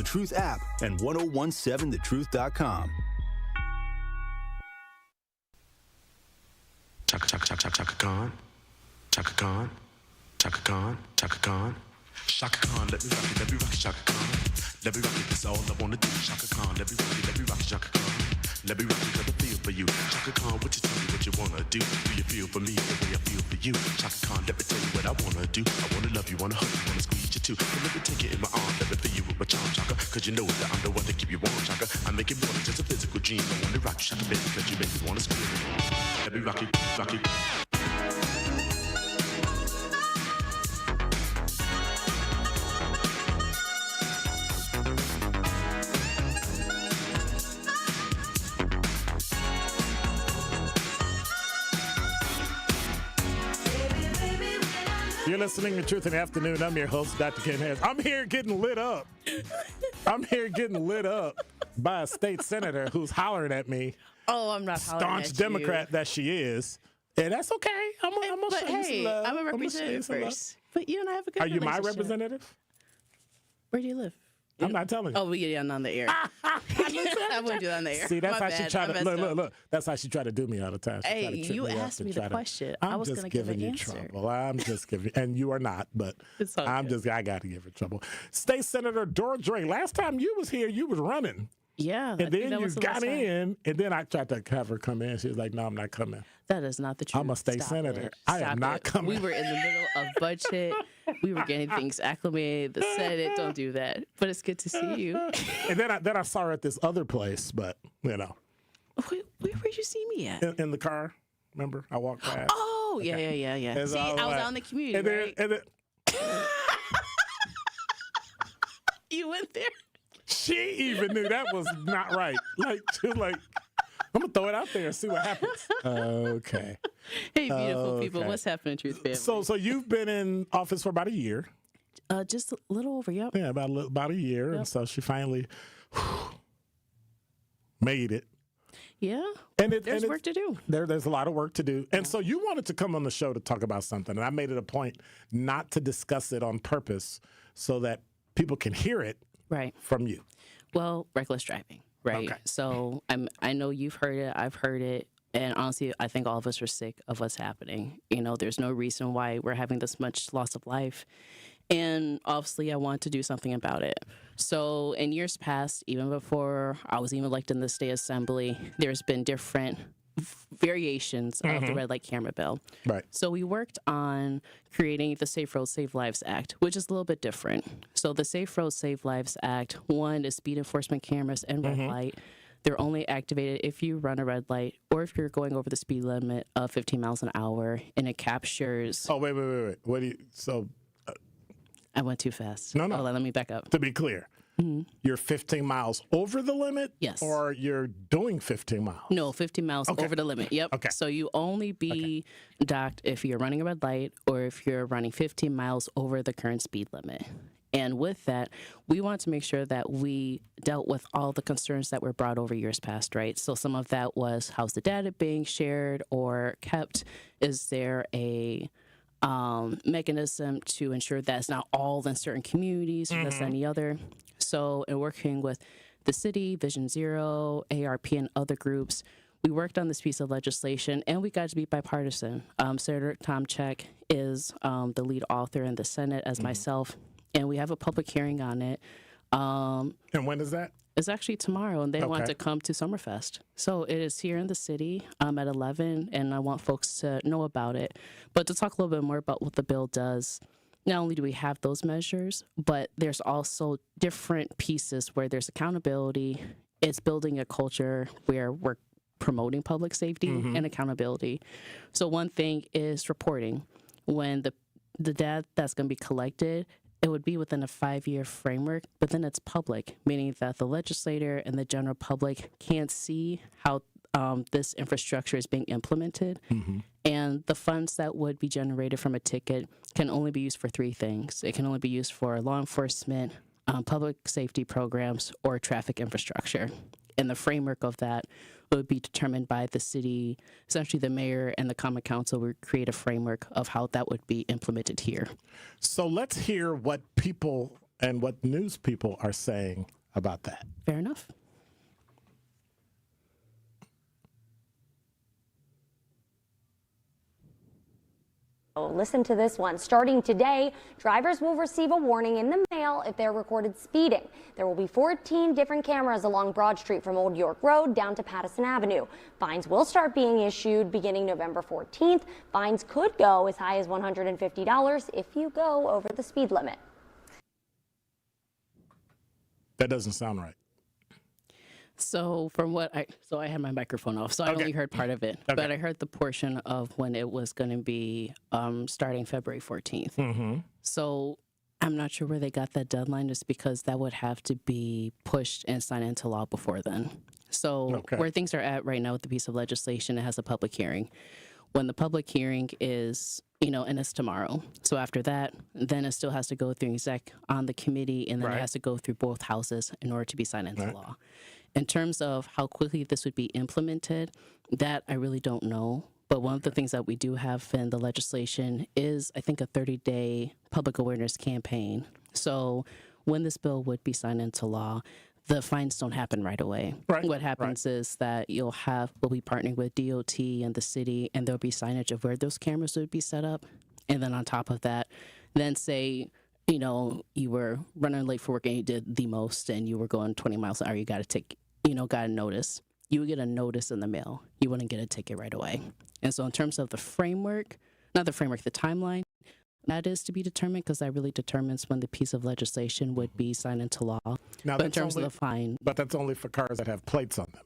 Truth app, and 1017thetruth.com. Chaka Chaka Chaka Chaka Khan, Chaka Khan, Chaka Khan, Chaka Khan. Chaka Khan, let me rock it, Chaka Khan. Let me rock it, that's all I wanna do. Chaka Khan, let me rock it, Chaka Khan. Let me rock it, 'cause I feel for you. Chaka Khan, what you tell me what you wanna do? Do you feel for me the way I feel for you? Chaka Khan, let me tell you what I wanna do. I wanna love you, wanna hug you, wanna squeeze you too. So let me take it in my arms, let me feel you with my charm, Chaka. 'Cause you know that I'm the one to keep you warm, Chaka. I make it more than just a physical dream. I wanna rock you, Chaka, baby, 'cause you make me wanna scream. Let me rock it, rock it. You're listening to Truth in the Afternoon. I'm your host, Dr. Ken Harris. I'm here getting lit up. By a state senator who's hollering at me. Oh, I'm not hollering staunch at Democrat you. that she is. And that's okay. I'm gonna But show you some hey, love. I'm a I'ma show you representative some love. first. But you and I have a good Are you my relationship. representative? Where do you live? I'm not telling you. Oh, yeah, not on the air. I wouldn't do that on the air. See, that's My how she bad. tried I to messed up. look. That's how she tried to do me all the time. She tried Hey, to trip you me up asked and me try the to- question. I'm I was just going to give giving an you answer. trouble. I'm just giving, and you are not, but It's all I got to give her trouble. State Senator Dora Dre. Last time you was here, you was running. Yeah, I And think then that you was the got last time. in, and then I tried to have her come in. She was like, "No, I'm not coming. That is not the truth. I'm a state Stop senator. it. I Stop am not it. coming." We were in the middle of budget. We were getting things acclimated. The Senate, don't do that. But it's good to see you. And then I saw her at this other place, but Where would you see me at? in the car. Remember, I walked past. Oh, yeah. And See, so I was like- out in the community, and then, right? and then You went there? she even knew that was not right. Like she was like, "I'm gonna throw it out there and see what happens." Okay. Hey, beautiful people. Okay. What's happening, Truth Family? So you've been in office for about a year. Just a little over, yep. Yeah, about a year, and so she finally made it. Yeah. And There's work to do. There's a lot of work to do. And so you wanted to come on the show to talk about something, and I made it a point not to discuss it on purpose so that people can hear it from you. Well, reckless driving, right? Okay. So I know you've heard it. I've heard it. And honestly, I think all of us are sick of what's happening. You know, there's no reason why we're having this much loss of life. And obviously, I want to do something about it. So in years past, even before I was even elected in the state assembly, there's been different variations of the red light camera bill. Right. So we worked on creating the Safe Roads, Save Lives Act, which is a little bit different. So the Safe Roads, Save Lives Act, one is speed enforcement cameras and red light. They're only activated if you run a red light or if you're going over the speed limit of 15 miles an hour, and it captures. Oh, wait. What do you? So I went too fast. No. Oh, let me back up. To be clear, you're 15 miles over the limit? Yes. Or you're doing 15 miles? No, 15 miles over the limit. Yep. Okay. So you only be docked if you're running a red light or if you're running 15 miles over the current speed limit. And with that, we want to make sure that we dealt with all the concerns that were brought over years past, right? So some of that was, how's the data being shared or kept? Is there a mechanism to ensure that it's not all in certain communities or that's any other? So in working with the city, Vision Zero, ARP, and other groups, we worked on this piece of legislation, and we got to be bipartisan. Senator Tomczyk is the lead author in the Senate, as myself, and we have a public hearing on it. And when is that? It's actually tomorrow, and they want Okay. to come to Summerfest. So it is here in the city at 11, and I want folks to know about it. But to talk a little bit more about what the bill does, not only do we have those measures, but there's also different pieces where there's accountability. It's building a culture where we're promoting public safety and accountability. So one thing is reporting. When the data that's going to be collected, it would be within a 5-year framework, but then it's public, meaning that the legislator and the general public can't see how this infrastructure is being implemented. And the funds that would be generated from a ticket can only be used for 3 things. It can only be used for law enforcement, public safety programs, or traffic infrastructure. And the framework of that would be determined by the city. Essentially, the mayor and the common council would create a framework of how that would be implemented here. So let's hear what people and what news people are saying about that. Fair enough. Listen to this one. Starting today, drivers will receive a warning in the mail if they're recorded speeding. There will be 14 different cameras along Broad Street from Old York Road down to Pattison Avenue. Fines will start being issued beginning November 14th. Fines could go as high as $150 if you go over the speed limit. That doesn't sound right. So from what I had my microphone off, so I only heard part of it, but I heard the portion of when it was going to be starting February 14th. So I'm not sure where they got that deadline, just because that would have to be pushed and signed into law before then. So where things are at right now with the piece of legislation, it has a public hearing. when the public hearing is, and it's tomorrow. So after that, then it still has to go through Zech on the committee, and then it has to go through both houses in order to be signed into law. In terms of how quickly this would be implemented, that I really don't know. But one of the things that we do have in the legislation is, I think, a 30-day public awareness campaign. So when this bill would be signed into law, the fines don't happen right away. What happens is that we'll be partnering with DOT and the city, and there'll be signage of where those cameras would be set up. And then on top of that, then say, you were running late for work and you did the most and you were going 20 miles an hour, you got a notice. You would get a notice in the mail. You wouldn't get a ticket right away. And so in terms of the timeline, that is to be determined, because that really determines when the piece of legislation would be signed into law. Now, but in terms of the fine. But that's only for cars that have plates on them.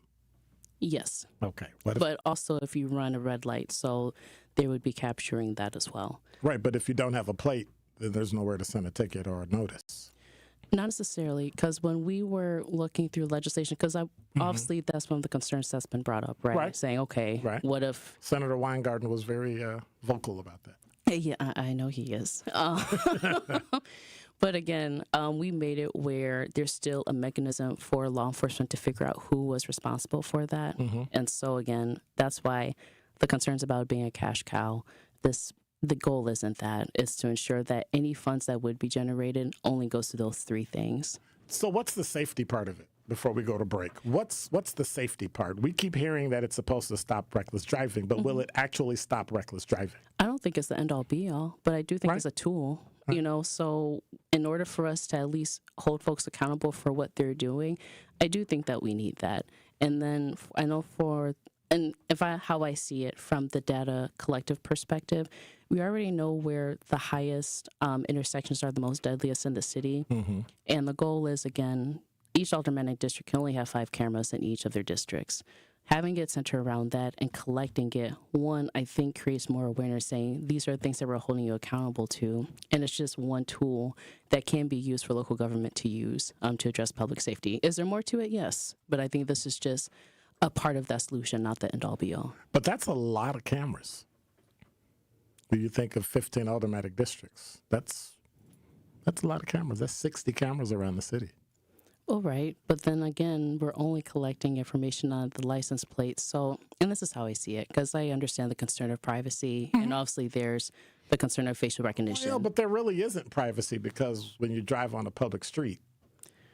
Yes. Okay. But also if you run a red light, so they would be capturing that as well. Right, but if you don't have a plate, then there's nowhere to send a ticket or a notice. Not necessarily, because when we were looking through legislation, because obviously that's one of the concerns that's been brought up, right? Saying, okay, what if... Senator Weingarten was very vocal about that. Yeah, I know he is. But again, we made it where there's still a mechanism for law enforcement to figure out who was responsible for that. And so again, that's why the concerns about being a cash cow, the goal isn't that. It's to ensure that any funds that would be generated only goes to those three things. So what's the safety part of it before we go to break? What's the safety part? We keep hearing that it's supposed to stop reckless driving, but will it actually stop reckless driving? I don't think it's the end-all be-all, but I do think it's a tool. So in order for us to at least hold folks accountable for what they're doing, I do think that we need that. And then I know how I see it from the data collective perspective, we already know where the highest intersections are the most deadliest in the city. And the goal is, again, each aldermanic district can only have 5 cameras in each of their districts. Having it centered around that and collecting it, one, I think creates more awareness, saying these are things that we're holding you accountable to. And it's just one tool that can be used for local government to use to address public safety. Is there more to it? Yes. But I think this is just a part of that solution, not the end-all be-all. But that's a lot of cameras. When you think of 15 automatic districts, that's a lot of cameras. That's 60 cameras around the city. All right. But then again, we're only collecting information on the license plates. So, and this is how I see it, because I understand the concern of privacy, and obviously there's the concern of facial recognition. Well, but there really isn't privacy, because when you drive on a public street,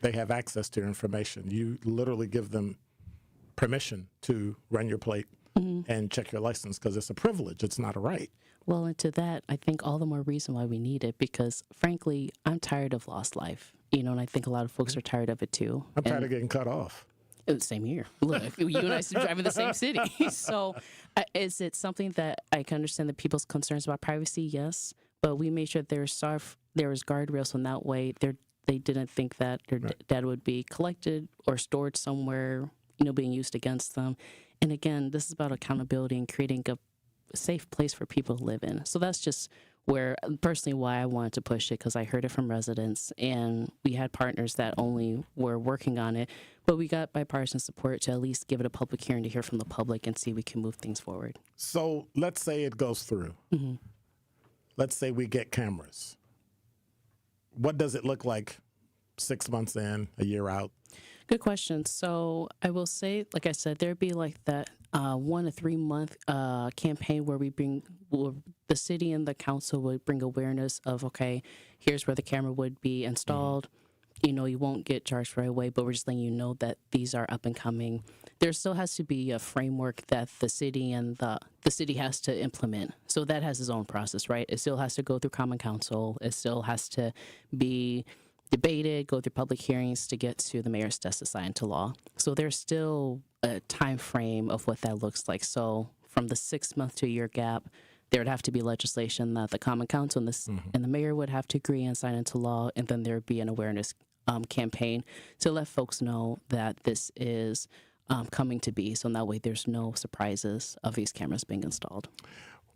they have access to your information. You literally give them permission to run your plate and check your license, because it's a privilege. It's not a right. Well, and to that, I think all the more reason why we need it, because frankly, I'm tired of lost life. And I think a lot of folks are tired of it too. I'm tired of getting cut off. Same here. Look, you and I drive in the same city. So is it something that I can understand that people's concerns about privacy? Yes. But we made sure there was guardrails, so in that way they didn't think that their data would be collected or stored somewhere, being used against them. And again, this is about accountability and creating a safe place for people to live in. So that's just where, personally, why I wanted to push it, because I heard it from residents, and we had partners that only were working on it, but we got bipartisan support to at least give it a public hearing to hear from the public and see if we can move things forward. So let's say it goes through. Let's say we get cameras. What does it look like 6 months in, a year out? Good question. So I will say, like I said, there'd be like that 1 to 3 month campaign where the city and the council would bring awareness of, okay, here's where the camera would be installed. You won't get charged right away, but we're just letting you know that these are up and coming. There still has to be a framework that the city and the city has to implement. So that has its own process, right? It still has to go through Common Council. It still has to be debated, go through public hearings to get to the mayor's desk to sign into law. So there's still a time frame of what that looks like. So from the 6 month to a year gap, there would have to be legislation that the Common Council and the mayor would have to agree and sign into law, and then there would be an awareness campaign to let folks know that this is coming to be. So in that way, there's no surprises of these cameras being installed.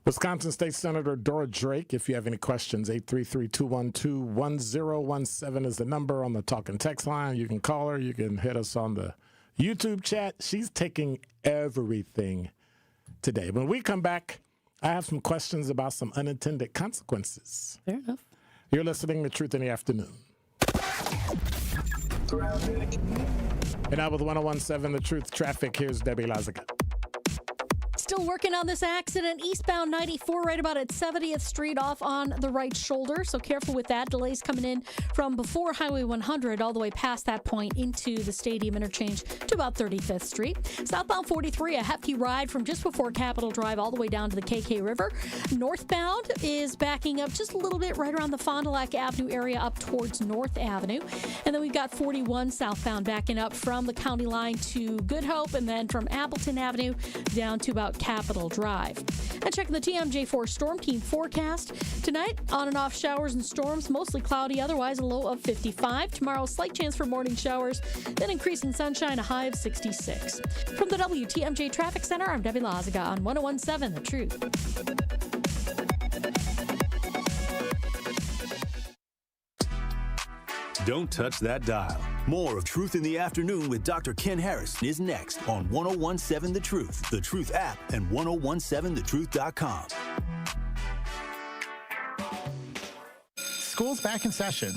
Wisconsin State Senator Dora Drake, if you have any questions, 833-212-1017 is the number on the talk and text line. You can call her. You can hit us on the YouTube chat. She's taking everything today. When we come back, I have some questions about some unintended consequences. Fair enough. You're listening to Truth in the Afternoon. And now with 101.7 The Truth Traffic, here's Debbie Lazaga. Still working on this accident. Eastbound 94 right about at 70th Street off on the right shoulder. So careful with that. Delays coming in from before Highway 100 all the way past that point into the Stadium interchange to about 35th Street. Southbound 43, a hefty ride from just before Capitol Drive all the way down to the KK River. Northbound is backing up just a little bit right around the Fond du Lac Avenue area up towards North Avenue. And then we've got 41 southbound backing up from the county line to Good Hope and then from Appleton Avenue down to about Capitol Drive. And checking the TMJ4 Storm Team forecast. Tonight, on and off showers and storms, mostly cloudy, otherwise a low of 55. Tomorrow, slight chance for morning showers, then increasing sunshine, a high of 66. From the WTMJ Traffic Center, I'm Debbie Lazaga on 101.7 The Truth. Don't touch that dial. More of Truth in the Afternoon with Dr. Ken Harris is next on 101.7 The Truth, The Truth app, and 1017thetruth.com. School's back in session.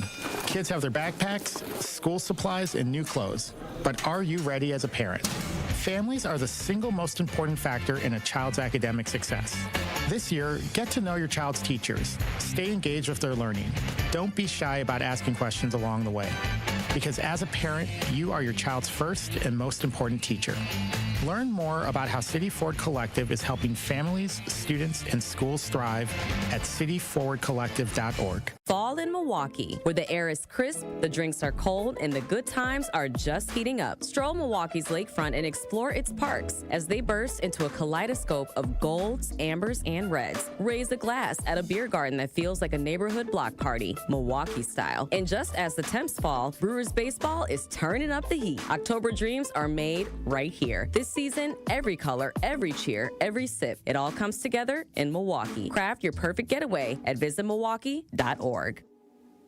Kids have their backpacks, school supplies, and new clothes. But are you ready as a parent? Families are the single most important factor in a child's academic success. This year, get to know your child's teachers. Stay engaged with their learning. Don't be shy about asking questions along the way. Because as a parent, you are your child's first and most important teacher. Learn more about how City Forward Collective is helping families, students, and schools thrive at cityforwardcollective.org. Fall in Milwaukee, where the air is crisp, the drinks are cold, and the good times are just heating up. Stroll Milwaukee's lakefront and explore its parks as they burst into a kaleidoscope of golds, ambers, and reds. Raise a glass at a beer garden that feels like a neighborhood block party, Milwaukee style. And just as the temps fall, Brewers baseball is turning up the heat. October dreams are made right here. This season, every color, every cheer, every sip, it all comes together in Milwaukee. Craft your perfect getaway at visitmilwaukee.org.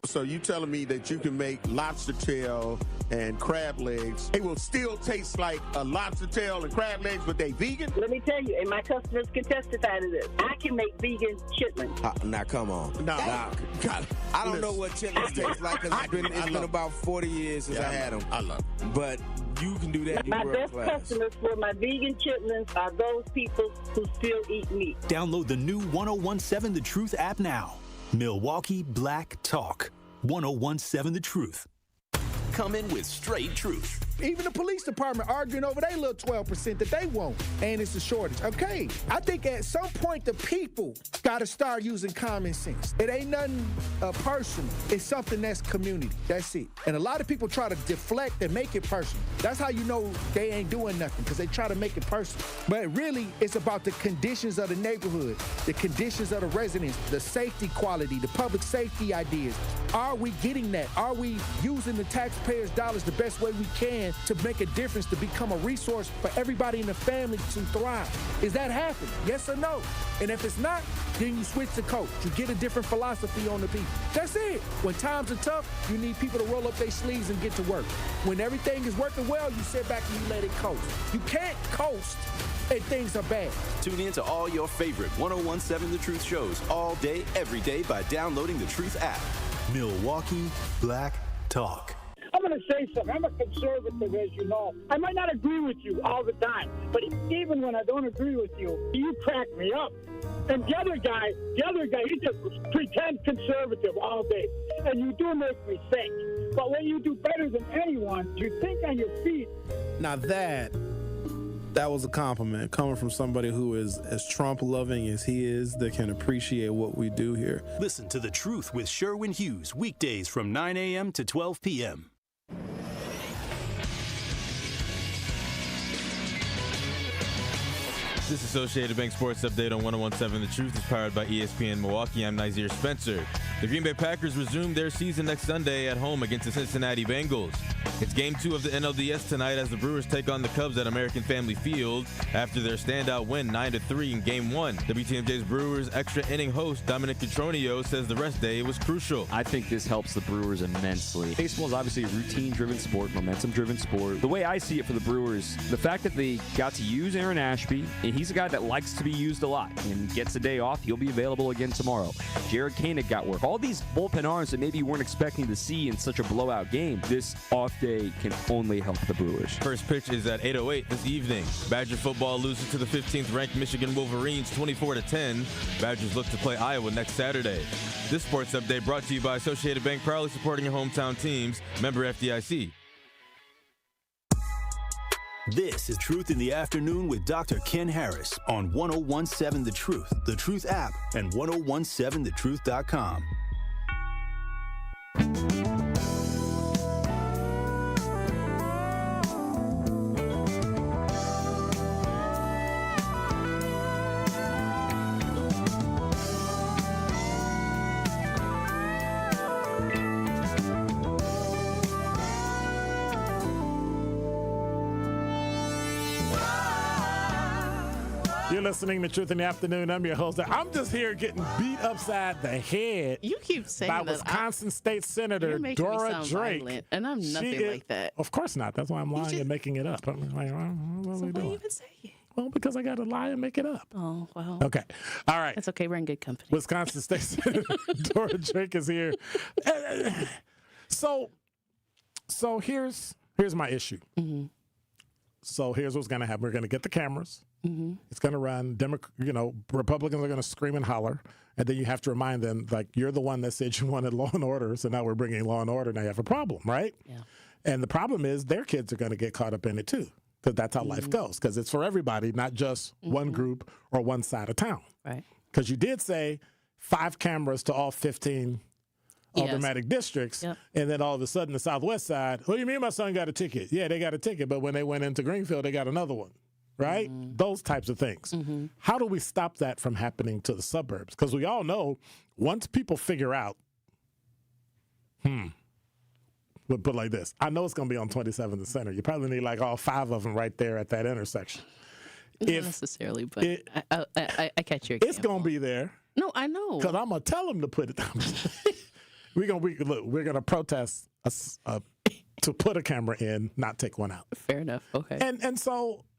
So you telling me that you can make lobster tail and crab legs, it will still taste like a lobster tail and crab legs, but they vegan? Let me tell you, and my customers can testify to this, I can make vegan chitlins. Now, come on. I don't know what chitlins taste like because it's been about 40 years since I had them. I love them. But you can do that. My best customers for my vegan chitlins are those people who still eat meat. Download the new 1017 The Truth app now. Milwaukee Black Talk. 1017 The Truth. Come in with straight truth. Even the police department arguing over their little 12% that they want, and it's a shortage. Okay, I think at some point the people got to start using common sense. It ain't nothing personal. It's something that's community. That's it. And a lot of people try to deflect and make it personal. That's how you know they ain't doing nothing, because they try to make it personal. But really, it's about the conditions of the neighborhood, the conditions of the residents, the safety quality, the public safety ideas. Are we getting that? Are we using the taxpayers' dollars the best way we can to make a difference, to become a resource for everybody in the family to thrive? Is that happening? Yes or no? And if it's not, then you switch the coach. You get a different philosophy on the people. That's it. When times are tough, you need people to roll up their sleeves and get to work. When everything is working well, you sit back and you let it coast. You can't coast and things are bad. Tune in to all your favorite 1017 The Truth shows all day, every day by downloading the Truth app. Milwaukee Black Talk. I'm going to say something. I'm a conservative, as you know. I might not agree with you all the time, but even when I don't agree with you, you crack me up. And the other guy, he just pretend conservative all day. And you do make me think. But when you do better than anyone, you think on your feet. Now that was a compliment coming from somebody who is as Trump-loving as he is, that can appreciate what we do here. Listen to The Truth with Sherwin Hughes, weekdays from 9 a.m. to 12 p.m. This Associated Bank Sports Update on 1017 The Truth is powered by ESPN Milwaukee. I'm Nazir Spencer. The Green Bay Packers resume their season next Sunday at home against the Cincinnati Bengals. It's Game 2 of the NLDS tonight as the Brewers take on the Cubs at American Family Field after their standout win 9-3 in Game 1. WTMJ's Brewers extra inning host Dominic Cotroneo says the rest day was crucial. I think this helps the Brewers immensely. Baseball is obviously a routine-driven sport, momentum-driven sport. The way I see it for the Brewers, the fact that they got to use Aaron Ashby, and he's a guy that likes to be used a lot and gets a day off, he'll be available again tomorrow. Jared Koenig got work. All these bullpen arms that maybe you weren't expecting to see in such a blowout game, this off day can only help the Brewers. First pitch is at 8:08 this evening. Badger football loses to the 15th ranked Michigan Wolverines 24-10. Badgers look to play Iowa next Saturday. This sports update brought to you by Associated Bank, proudly supporting your hometown teams. Member FDIC. This is Truth in the Afternoon with Dr. Ken Harris on 1017 The Truth app, and 1017thetruth.com. You're listening to Truth in the Afternoon. I'm your host. I'm just here getting beat upside the head. You keep saying by that. Wisconsin State Senator Dora Drake. Violent, and I'm nothing like that. Of course not. That's why I'm lying and making it up. I'm like, what are we doing? You even say it? Well, because I got to lie and make it up. Oh, wow. Okay. All right. It's okay. We're in good company. Wisconsin State Senator Dora Drake is here. So here's my issue. Mm-hmm. So here's what's going to happen. We're going to get the cameras. Mm-hmm. It's going to run. Republicans are going to scream and holler. And then you have to remind them, like, you're the one that said you wanted law and order. So now we're bringing law and order. Now you have a problem, right? Yeah. And the problem is their kids are going to get caught up in it, too. Because that's how life goes. Because it's for everybody, not just one group or one side of town. Right. Because you did say 5 cameras to all 15 automatic districts. Yep. And then all of a sudden the Southwest side, what do you mean my son got a ticket? Yeah, they got a ticket. But when they went into Greenfield, they got another one. Right? Those types of things. How do we stop that from happening to the suburbs? Because we all know once people figure out, we'll put it like this. I know it's going to be on 27th and Center. You probably need like all 5 of them right there at that intersection. Not necessarily, but I catch your example. It's going to be there. No, I know. Because I'm going to tell them to put it down. We're going to protest to put a camera in, not take one out. Fair enough. Okay.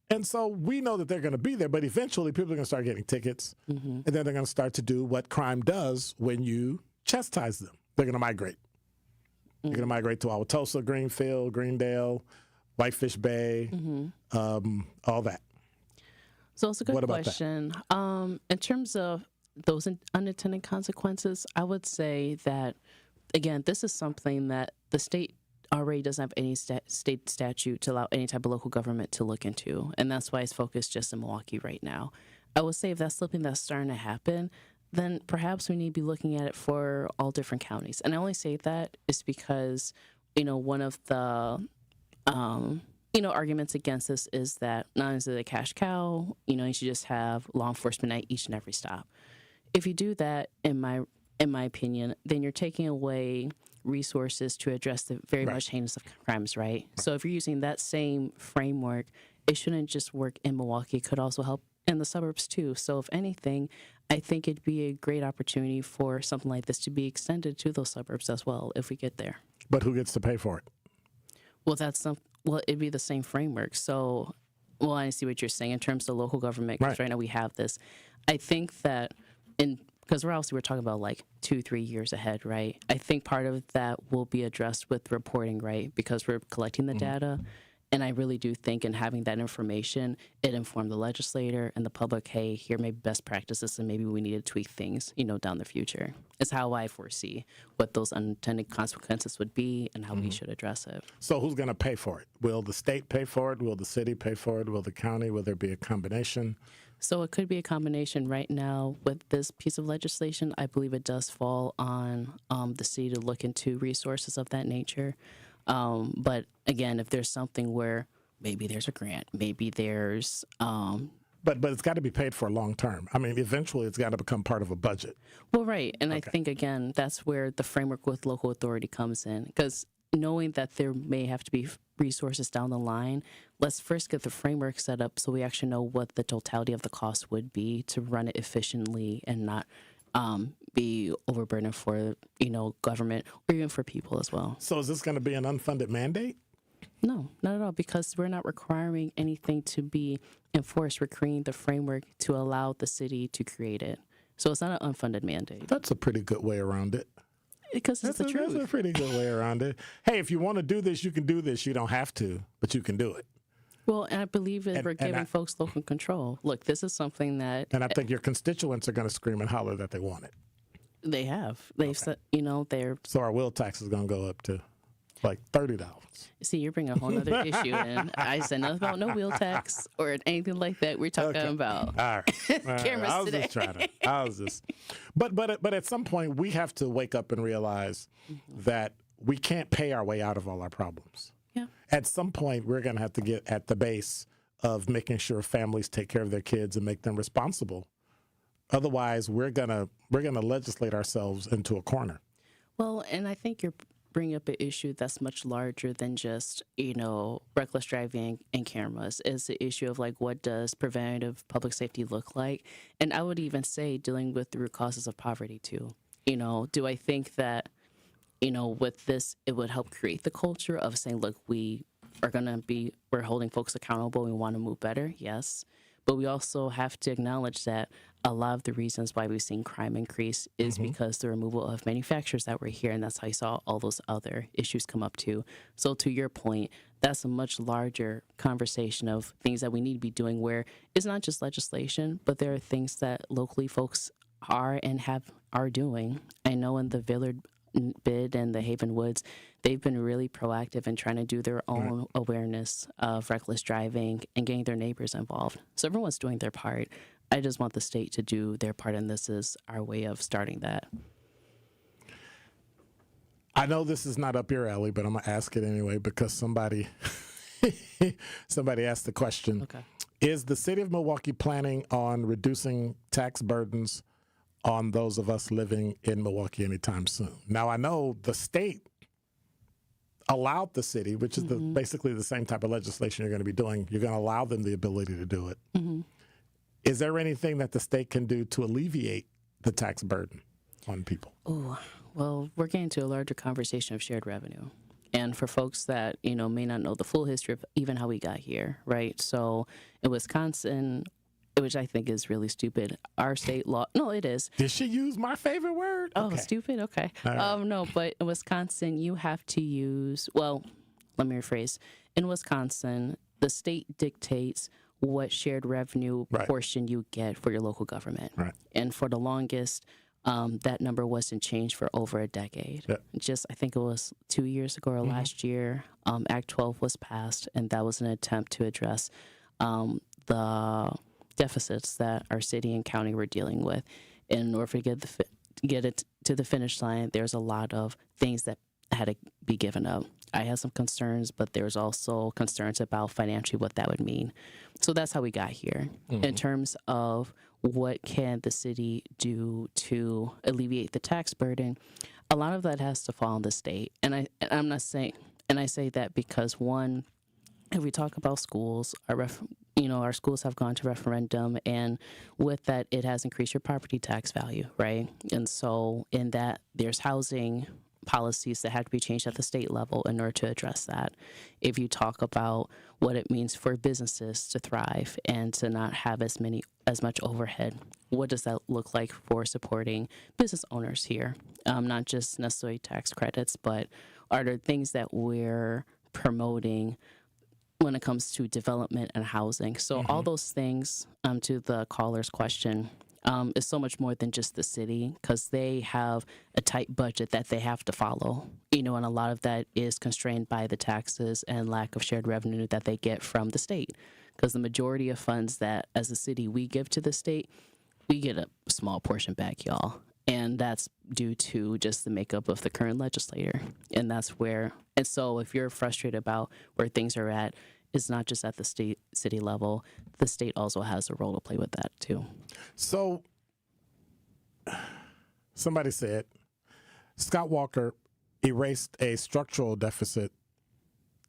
And so we know that they're going to be there, but eventually people are going to start getting tickets, and then they're going to start to do what crime does when you chastise them. They're going to migrate. They're going to migrate to Wauwatosa, Greenfield, Greendale, Whitefish Bay, all that. So it's a good question. In terms of those unintended consequences, I would say that, again, this is something that the state already doesn't have any state statute to allow any type of local government to look into, and that's why it's focused just in Milwaukee right now. I would say if that's something that's starting to happen, then perhaps we need to be looking at it for all different counties. And I only say that is because, one of the, arguments against this is that not only is it a cash cow, you should just have law enforcement at each and every stop. If you do that, in my opinion, then you're taking away resources to address the very much heinous of crimes, right? So if you're using that same framework, it shouldn't just work in Milwaukee. It could also help in the suburbs too. So if anything, I think it'd be a great opportunity for something like this to be extended to those suburbs as well if we get there. But who gets to pay for it? Well, it'd be the same framework. So, I see what you're saying in terms of local government, because right now we have this. I think that because we're talking about like 2-3 years ahead, right? I think part of that will be addressed with reporting, right? Because we're collecting the data. And I really do think in having that information, it informed the legislator and the public, hey, here may be best practices and maybe we need to tweak things, down the future. It's how I foresee what those unintended consequences would be and how we should address it. So who's going to pay for it? Will the state pay for it? Will the city pay for it? Will the county? Will there be a combination? So it could be a combination. Right now with this piece of legislation, I believe it does fall on the city to look into resources of that nature. But again, if there's something where maybe there's a grant, maybe there's But it's got to be paid for long term. I mean, eventually it's got to become part of a budget. Well, right. And I think, again, that's where the framework with local authority comes in. Because knowing that there may have to be resources down the line, let's first get the framework set up so we actually know what the totality of the cost would be to run it efficiently and not be overburdened for, government or even for people as well. So is this going to be an unfunded mandate? No, not at all, because we're not requiring anything to be enforced. We're creating the framework to allow the city to create it. So it's not an unfunded mandate. That's a pretty good way around it. Because it's the truth. That's a pretty good way around it. Hey, if you want to do this, you can do this. You don't have to, but you can do it. Well, and I believe that we're giving folks local control. Look, this is something that... And I think your constituents are going to scream and holler that they want it. They have. They've said, they're... So our wheel tax is going to go up to like $30. See, you're bringing a whole other issue in. I said nothing about no wheel tax or anything like that. We're talking about all right. cameras I was today. just trying to. But at some point we have to wake up and realize that we can't pay our way out of all our problems. Yeah. At some point we're going to have to get at the base of making sure families take care of their kids and make them responsible. Otherwise, we're gonna legislate ourselves into a corner. Well, and I think you're bring up an issue that's much larger than just, reckless driving and cameras. It's the issue of, what does preventative public safety look like? And I would even say dealing with the root causes of poverty, too. Do I think that, with this, it would help create the culture of saying, look, we're holding folks accountable, we want to move better? Yes. But we also have to acknowledge that a lot of the reasons why we've seen crime increase is because the removal of manufacturers that were here, and that's how you saw all those other issues come up too. So to your point, that's a much larger conversation of things that we need to be doing where it's not just legislation, but there are things that locally folks are doing. I know in the Villard bid and the Haven Woods, they've been really proactive in trying to do their own awareness of reckless driving and getting their neighbors involved. So everyone's doing their part. I just want the state to do their part, and this is our way of starting that. I know this is not up your alley, but I'm going to ask it anyway because somebody asked the question. Okay. Is the city of Milwaukee planning on reducing tax burdens on those of us living in Milwaukee anytime soon? Now, I know the state allowed the city, which is basically the same type of legislation you're going to be doing. You're going to allow them the ability to do it. Is there anything that the state can do to alleviate the tax burden on people? Oh, well, we're getting to a larger conversation of shared revenue. And for folks that, may not know the full history of even how we got here, right? So in Wisconsin, which I think is really stupid, our state law, no, it is. Did she use my favorite word? Oh, stupid? Okay. Right. No, but in Wisconsin, you have to use, well, let me rephrase. In Wisconsin, the state dictates what shared revenue portion you get for your local government. Right. And for the longest, that number wasn't changed for over a decade. Yep. I think it was 2 years ago or last year, Act 12 was passed, and that was an attempt to address the deficits that our city and county were dealing with. In order to get it to the finish line, there's a lot of things that had to be given up. I had some concerns, but there's also concerns about financially what that would mean. So that's how we got here. In terms of what can the city do to alleviate the tax burden, a lot of that has to fall on the state. And I'm not saying, and I say that because one, if we talk about schools, our schools have gone to referendum, and with that, it has increased your property tax value, right? And so in that, there's housing policies that have to be changed at the state level in order to address that. If you talk about what it means for businesses to thrive and to not have as much overhead, what does that look like for supporting business owners here? Not just necessarily tax credits, but are there things that we're promoting when it comes to development and housing? So all those things, to the caller's question, is so much more than just the city, because they have a tight budget that they have to follow, and a lot of that is constrained by the taxes and lack of shared revenue that they get from the state, because the majority of funds that as a city we give to the state, we get a small portion back, y'all. And that's due to just the makeup of the current legislator. And so if you're frustrated about where things are at, is not just at the city level. The state also has a role to play with that too. So somebody said Scott Walker erased a structural deficit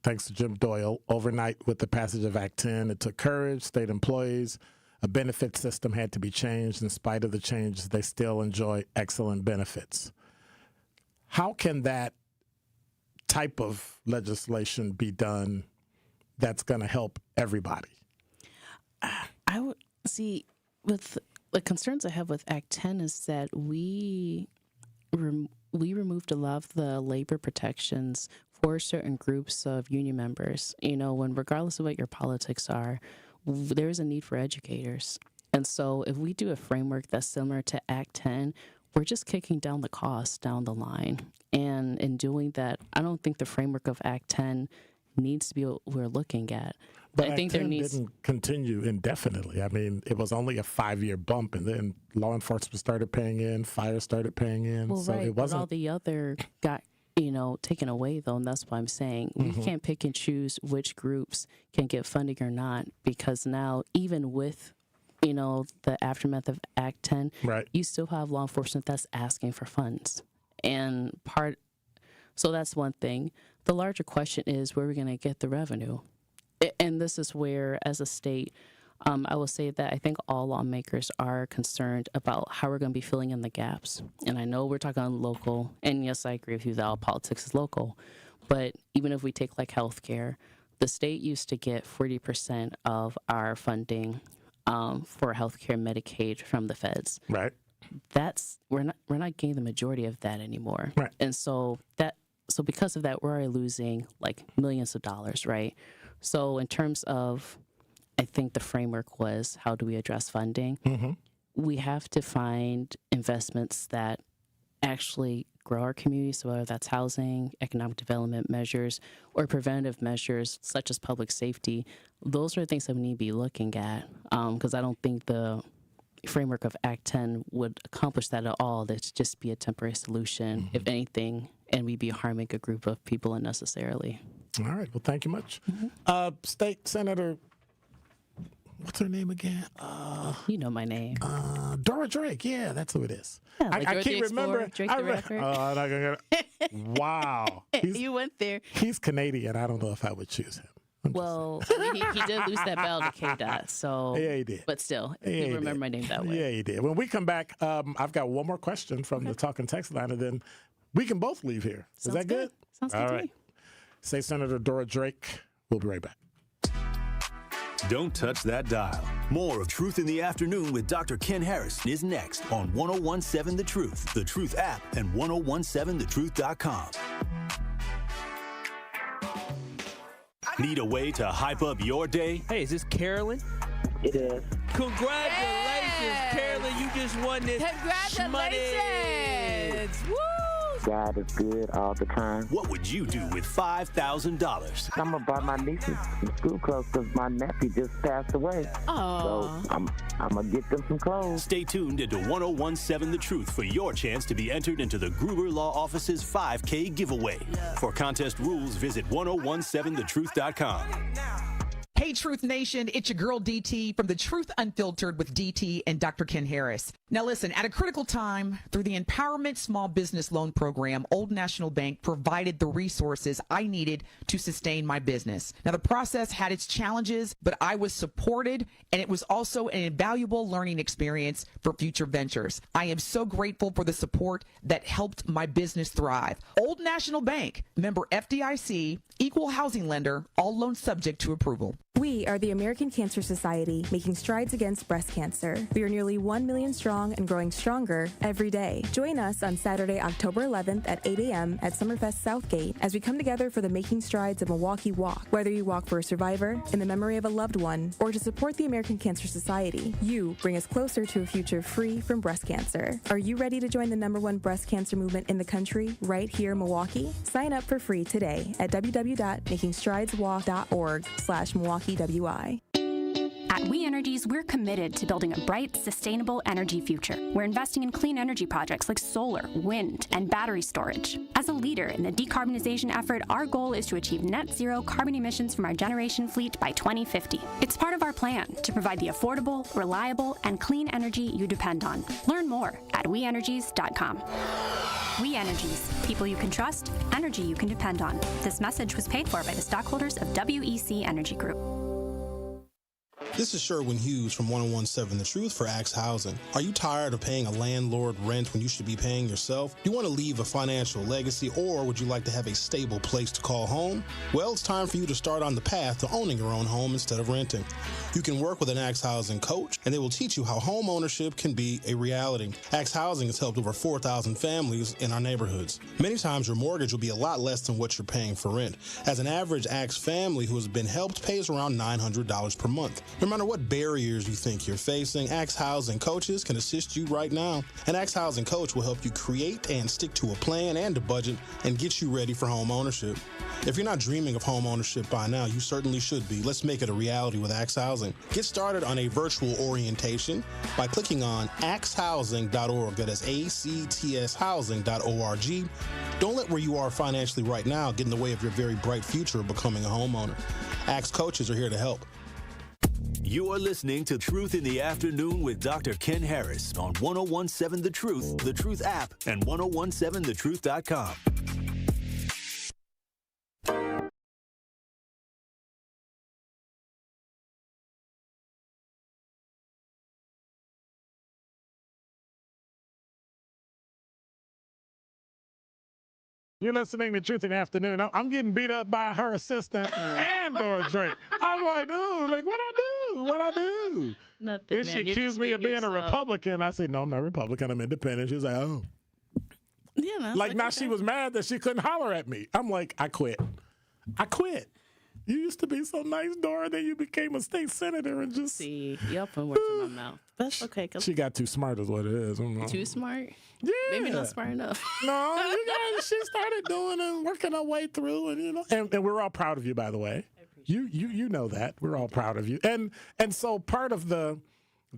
thanks to Jim Doyle overnight with the passage of Act 10. It took courage. State employees, a benefit system had to be changed. In spite of the changes, they still enjoy excellent benefits. How can that type of legislation be done that's going to help everybody? I would see with the concerns I have with Act 10 is that we removed a lot of the labor protections for certain groups of union members. You know, when regardless of what your politics are, there is a need for educators. And so if we do a framework that's similar to Act 10, we're just kicking down the costs down the line. And in doing that, I don't think the framework of Act 10 needs to be what we're looking at. But I think Act 10 there needs didn't continue indefinitely. I mean, it was only a 5-year bump, and then law enforcement started paying in, fire started paying in. Well, so right, it wasn't. but all the other got taken away, though, and that's why I'm saying we can't pick and choose which groups can get funding or not, because now, even with the aftermath of Act 10, you still have law enforcement that's asking for funds. So that's one thing. The larger question is where we're going to get the revenue. And this is where, as a state, I will say that I think all lawmakers are concerned about how we're going to be filling in the gaps. And I know we're talking on local, and yes, I agree with you that all politics is local. But even if we take like healthcare, the state used to get 40% of our funding for healthcare Medicaid from the feds. Right. We're not getting the majority of that anymore. Right. And so because of that, we're already losing like millions of dollars, right? So in terms of, I think the framework was how do we address funding? We have to find investments that actually grow our community, so whether that's housing, economic development measures, or preventative measures such as public safety. Those are the things that we need to be looking at, because I don't think the framework of Act 10 would accomplish that at all. That'd just be a temporary solution, if anything, and we'd be harming a group of people unnecessarily. All right. Well, thank you much. State Senator, what's her name again? You know my name. Dora Drake. Yeah, that's who it is. Yeah, like I can't remember. Drake the Rapper. I'm not gonna wow. You went there. He's Canadian. I don't know if I would choose him. Well, I mean, he did lose that battle to K-Dot, so yeah, he did. But still, Yeah, you he remember did. my name that way. Yeah, he did. When we come back, I've got one more question from the Talking Text line, and then we can both leave here. Is that good? Sounds All good right. to me. Say Senator Dora Drake. We'll be right back. Don't touch that dial. More of Truth in the Afternoon with Dr. Ken Harris is next on 1017 The Truth, The Truth app, and 1017thetruth.com. Need a way to hype up your day? Hey, is this Carolyn? It is. Congratulations, Carolyn. You just won this Congratulations! Woo! God is good all the time. What would you do with $5,000? I'm going to buy my nieces some school clothes because my nephew just passed away. Aww. So I'm going to get them some clothes. Stay tuned into 1017 The Truth for your chance to be entered into the Gruber Law Office's 5K giveaway. For contest rules, visit 1017thetruth.com. Hey, Truth Nation, it's your girl DT from The Truth Unfiltered with DT and Dr. Ken Harris. Now listen, at a critical time, through the Empowerment Small Business Loan Program, Old National Bank provided the resources I needed to sustain my business. Now the process had its challenges, but I was supported, and it was also an invaluable learning experience for future ventures. I am so grateful for the support that helped my business thrive. Old National Bank, member FDIC, equal housing lender, all loans subject to approval. We are the American Cancer Society, making strides against breast cancer. We are nearly 1 million strong and growing stronger every day. Join us on Saturday, October 11th at 8 a.m. at Summerfest Southgate as we come together for the Making Strides of Milwaukee Walk. Whether you walk for a survivor, in the memory of a loved one, or to support the American Cancer Society, you bring us closer to a future free from breast cancer. Are you ready to join the #1 breast cancer movement in the country right here in Milwaukee? Sign up for free today at www.makingstrideswalk.org/MilwaukeeWI. At We Energies, we're committed to building a bright, sustainable energy future. We're investing in clean energy projects like solar, wind, and battery storage. As a leader in the decarbonization effort, our goal is to achieve net zero carbon emissions from our generation fleet by 2050. It's part of our plan to provide the affordable, reliable, and clean energy you depend on. Learn more at weenergies.com. We Energies, people you can trust, energy you can depend on. This message was paid for by the stockholders of WEC Energy Group. This is Sherwin Hughes from 1017 The Truth for Axe Housing. Are you tired of paying a landlord rent when you should be paying yourself? Do you want to leave a financial legacy, or would you like to have a stable place to call home? Well, it's time for you to start on the path to owning your own home instead of renting. You can work with an Axe Housing coach, and they will teach you how home ownership can be a reality. Axe Housing has helped over 4,000 families in our neighborhoods. Many times your mortgage will be a lot less than what you're paying for rent. As an average Axe family who has been helped pays around $900 per month. No matter what barriers you think you're facing, Axe Housing coaches can assist you right now. An Axe Housing coach will help you create and stick to a plan and a budget and get you ready for home ownership. If you're not dreaming of home ownership by now, you certainly should be. Let's make it a reality with Axe Housing. Get started on a virtual orientation by clicking on axehousing.org. That is ACTS housing.org. Don't let where you are financially right now get in the way of your very bright future of becoming a homeowner. Axe coaches are here to help. You are listening to Truth in the Afternoon with Dr. Ken Harris on 1017 The Truth app, and 1017thetruth.com. You're listening to Truth in the Afternoon. I'm getting beat up by her assistant and Dora Drake. I'm like, dude, like, what I do? Nothing, She accused me of being a Republican. I said, no, I'm not Republican. I'm independent. She was like, oh. Yeah, like now she was mad that she couldn't holler at me. I'm like, I quit. You used to be so nice, Dora, then you became a state senator and just... See, y'all putting words in my mouth. That's okay. She got too smart is what it is. Too smart? Yeah. Maybe not smart enough. No, she started doing and working her way through, and we're all proud of you, by the way. You know that. We're all proud of you. And so part of the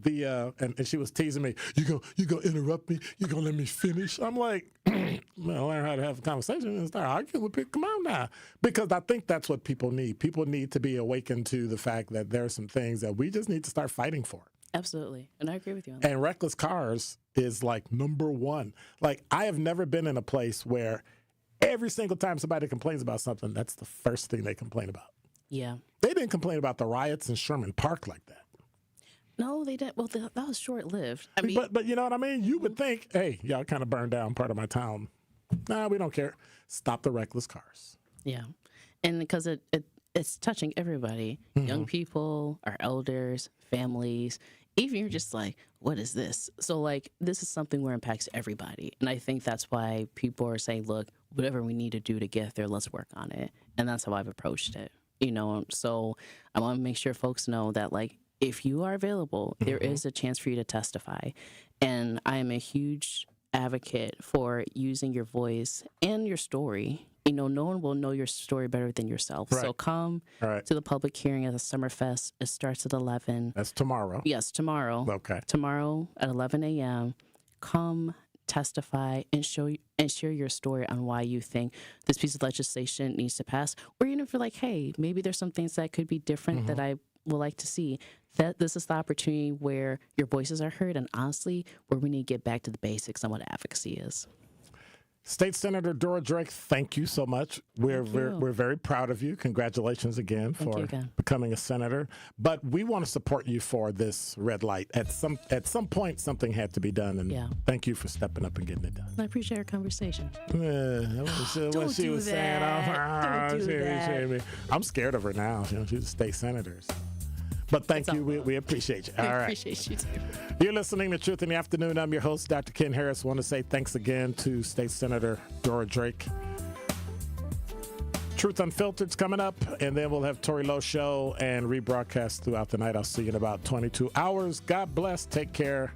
and she was teasing me, you gonna interrupt me? You gonna let me finish? I'm like, well, learn how to have a conversation and start arguing with people. Come on now. Because I think that's what people need. People need to be awakened to the fact that there are some things that we just need to start fighting for. Absolutely. And I agree with you on that. And reckless cars is like number one. Like, I have never been in a place where every single time somebody complains about something, that's the first thing they complain about. Yeah. They didn't complain about the riots in Sherman Park like that. No, they didn't. Well, that was short-lived. I mean, but you know what I mean? You would think, hey, y'all kind of burned down part of my town. Nah, we don't care. Stop the reckless cars. Yeah. And because it's touching everybody, young people, our elders, families, even you're just like, what is this? So, like, this is something where it impacts everybody. And I think that's why people are saying, look, whatever we need to do to get there, let's work on it. And that's how I've approached it. So I want to make sure folks know that, like, if you are available, there is a chance for you to testify. And I am a huge advocate for using your voice and your story. No one will know your story better than yourself. Right. So come to the public hearing at the Summerfest. It starts at 11. That's tomorrow. Yes, tomorrow. Okay. Tomorrow at 11 a.m. Come testify and share your story on why you think this piece of legislation needs to pass. Or even if you're like, hey, maybe there's some things that could be different that I would like to see. That this is the opportunity where your voices are heard, and honestly, where we need to get back to the basics on what advocacy is. State Senator Dora Drake, thank you so much. We're very proud of you. Congratulations again for becoming a senator. But we want to support you for this red light. At some point, something had to be done, and thank you for stepping up and getting it done. I appreciate our conversation. What she was saying. I'm scared of her now. She's a state senator. But thank you. We appreciate you. All right. Appreciate you too. You're listening to Truth in the Afternoon. I'm your host, Dr. Ken Harris. I want to say thanks again to State Senator Dora Drake. Truth Unfiltered's coming up, and then we'll have Tori Lowe's show and rebroadcast throughout the night. I'll see you in about 22 hours. God bless. Take care.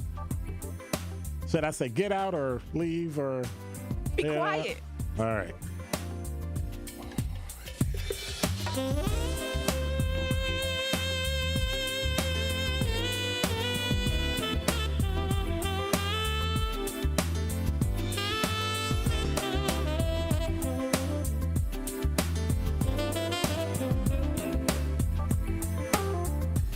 Should I say get out or leave or? Be quiet. All right.